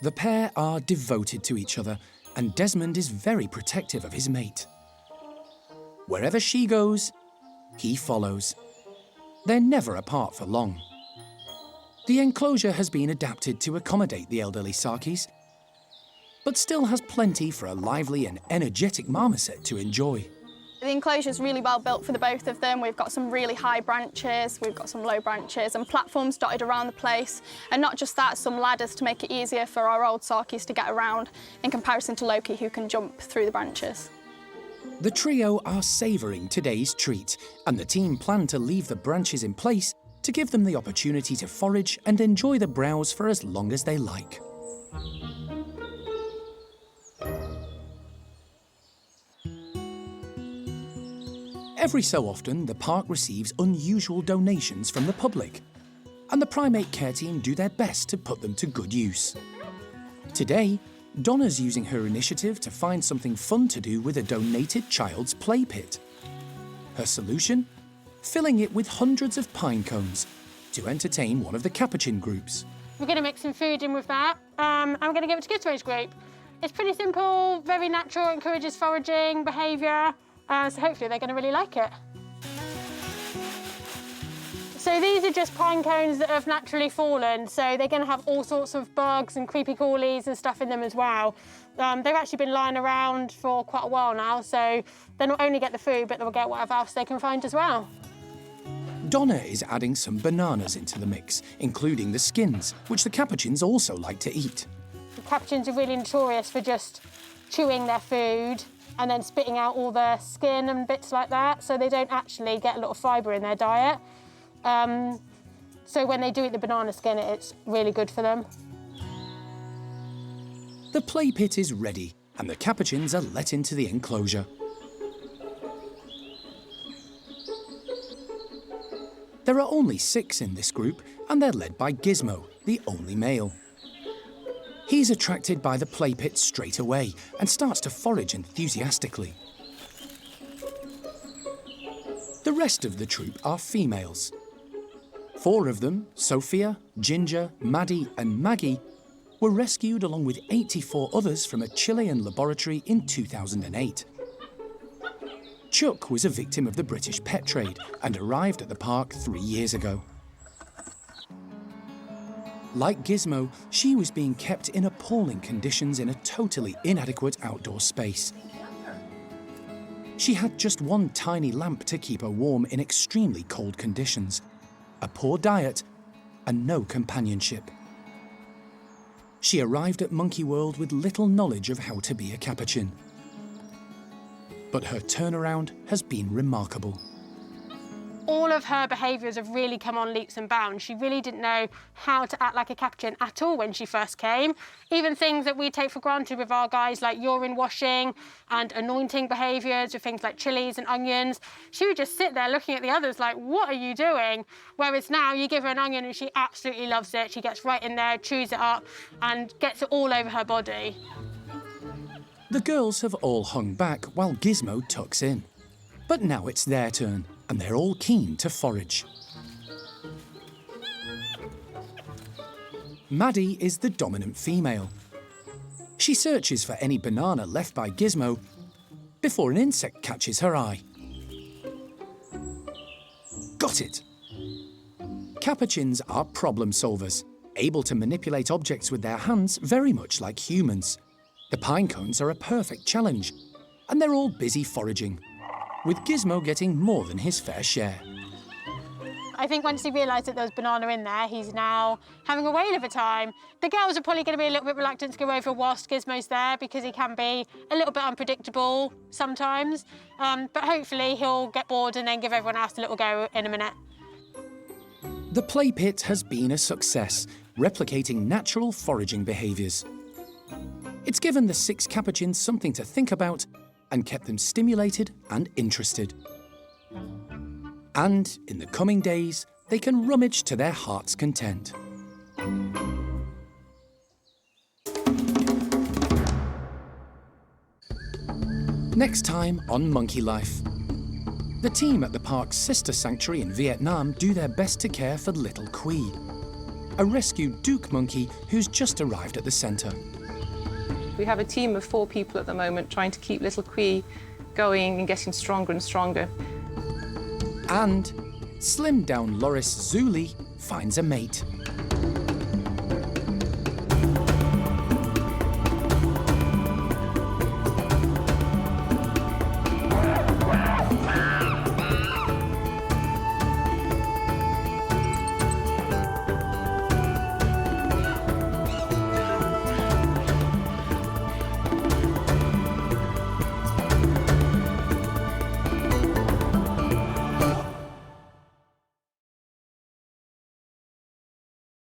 The pair are devoted to each other, and Desmond is very protective of his mate. Wherever she goes, he follows. They're never apart for long. The enclosure has been adapted to accommodate the elderly Sakis, but still has plenty for a lively and energetic marmoset to enjoy. The enclosure is really well built for the both of them. We've got some really high branches, we've got some low branches and platforms dotted around the place. And not just that, some ladders to make it easier for our old Sakis to get around in comparison to Loki, who can jump through the branches. The trio are savouring today's treat, and the team plan to leave the branches in place to give them the opportunity to forage and enjoy the browse for as long as they like. Every so often, the park receives unusual donations from the public, and the primate care team do their best to put them to good use. Today, Donna's using her initiative to find something fun to do with a donated child's play pit. Her solution? Filling it with hundreds of pine cones to entertain one of the capuchin groups. We're going to mix some food in with that. I'm going to give it to Gismo's group. It's pretty simple, very natural, encourages foraging behaviour, so hopefully they're going to really like it. So these are just pine cones that have naturally fallen, so they're going to have all sorts of bugs and creepy crawlies and stuff in them as well. They've actually been lying around for quite a while now, so they'll not only get the food, but they'll get whatever else they can find as well. Donna is adding some bananas into the mix, including the skins, which the capuchins also like to eat. The capuchins are really notorious for just chewing their food and then spitting out all the skin and bits like that, so they don't actually get a lot of fibre in their diet. So when they do eat the banana skin, it's really good for them. The play pit is ready, and the capuchins are let into the enclosure. There are only 6 in this group, and they're led by Gismo, the only male. He's attracted by the play pit straight away and starts to forage enthusiastically. The rest of the troop are females. 4 of them, Sophia, Ginger, Maddie and Maggie, were rescued along with 84 others from a Chilean laboratory in 2008. Chuck was a victim of the British pet trade and arrived at the park 3 years ago. Like Gismo, she was being kept in appalling conditions in a totally inadequate outdoor space. She had just one tiny lamp to keep her warm in extremely cold conditions, a poor diet, and no companionship. She arrived at Monkey World with little knowledge of how to be a capuchin. But her turnaround has been remarkable. All of her behaviours have really come on leaps and bounds. She really didn't know how to act like a capuchin at all when she first came. Even things that we take for granted with our guys, like urine washing and anointing behaviours with things like chilies and onions. She would just sit there looking at the others like, what are you doing? Whereas now you give her an onion and she absolutely loves it. She gets right in there, chews it up and gets it all over her body. The girls have all hung back while Gismo tucks in. But now it's their turn, and they're all keen to forage. Maddie is the dominant female. She searches for any banana left by Gismo before an insect catches her eye. Got it! Capuchins are problem solvers, able to manipulate objects with their hands very much like humans. The pinecones are a perfect challenge, and they're all busy foraging, with Gismo getting more than his fair share. I think once he realised that there was banana in there, he's now having a whale of a time. The girls are probably going to be a little bit reluctant to go over whilst Gismo's there because he can be a little bit unpredictable sometimes. But hopefully he'll get bored and then give everyone else a little go in a minute. The play pit has been a success, replicating natural foraging behaviours. It's given the 6 capuchins something to think about and kept them stimulated and interested. And in the coming days, they can rummage to their heart's content. Next time on Monkey Life. The team at the park's sister sanctuary in Vietnam do their best to care for little Kui, a rescued Duke monkey who's just arrived at the centre. We have a team of 4 people at the moment trying to keep little Kui going and getting stronger and stronger. And slimmed-down Loris Zuli finds a mate.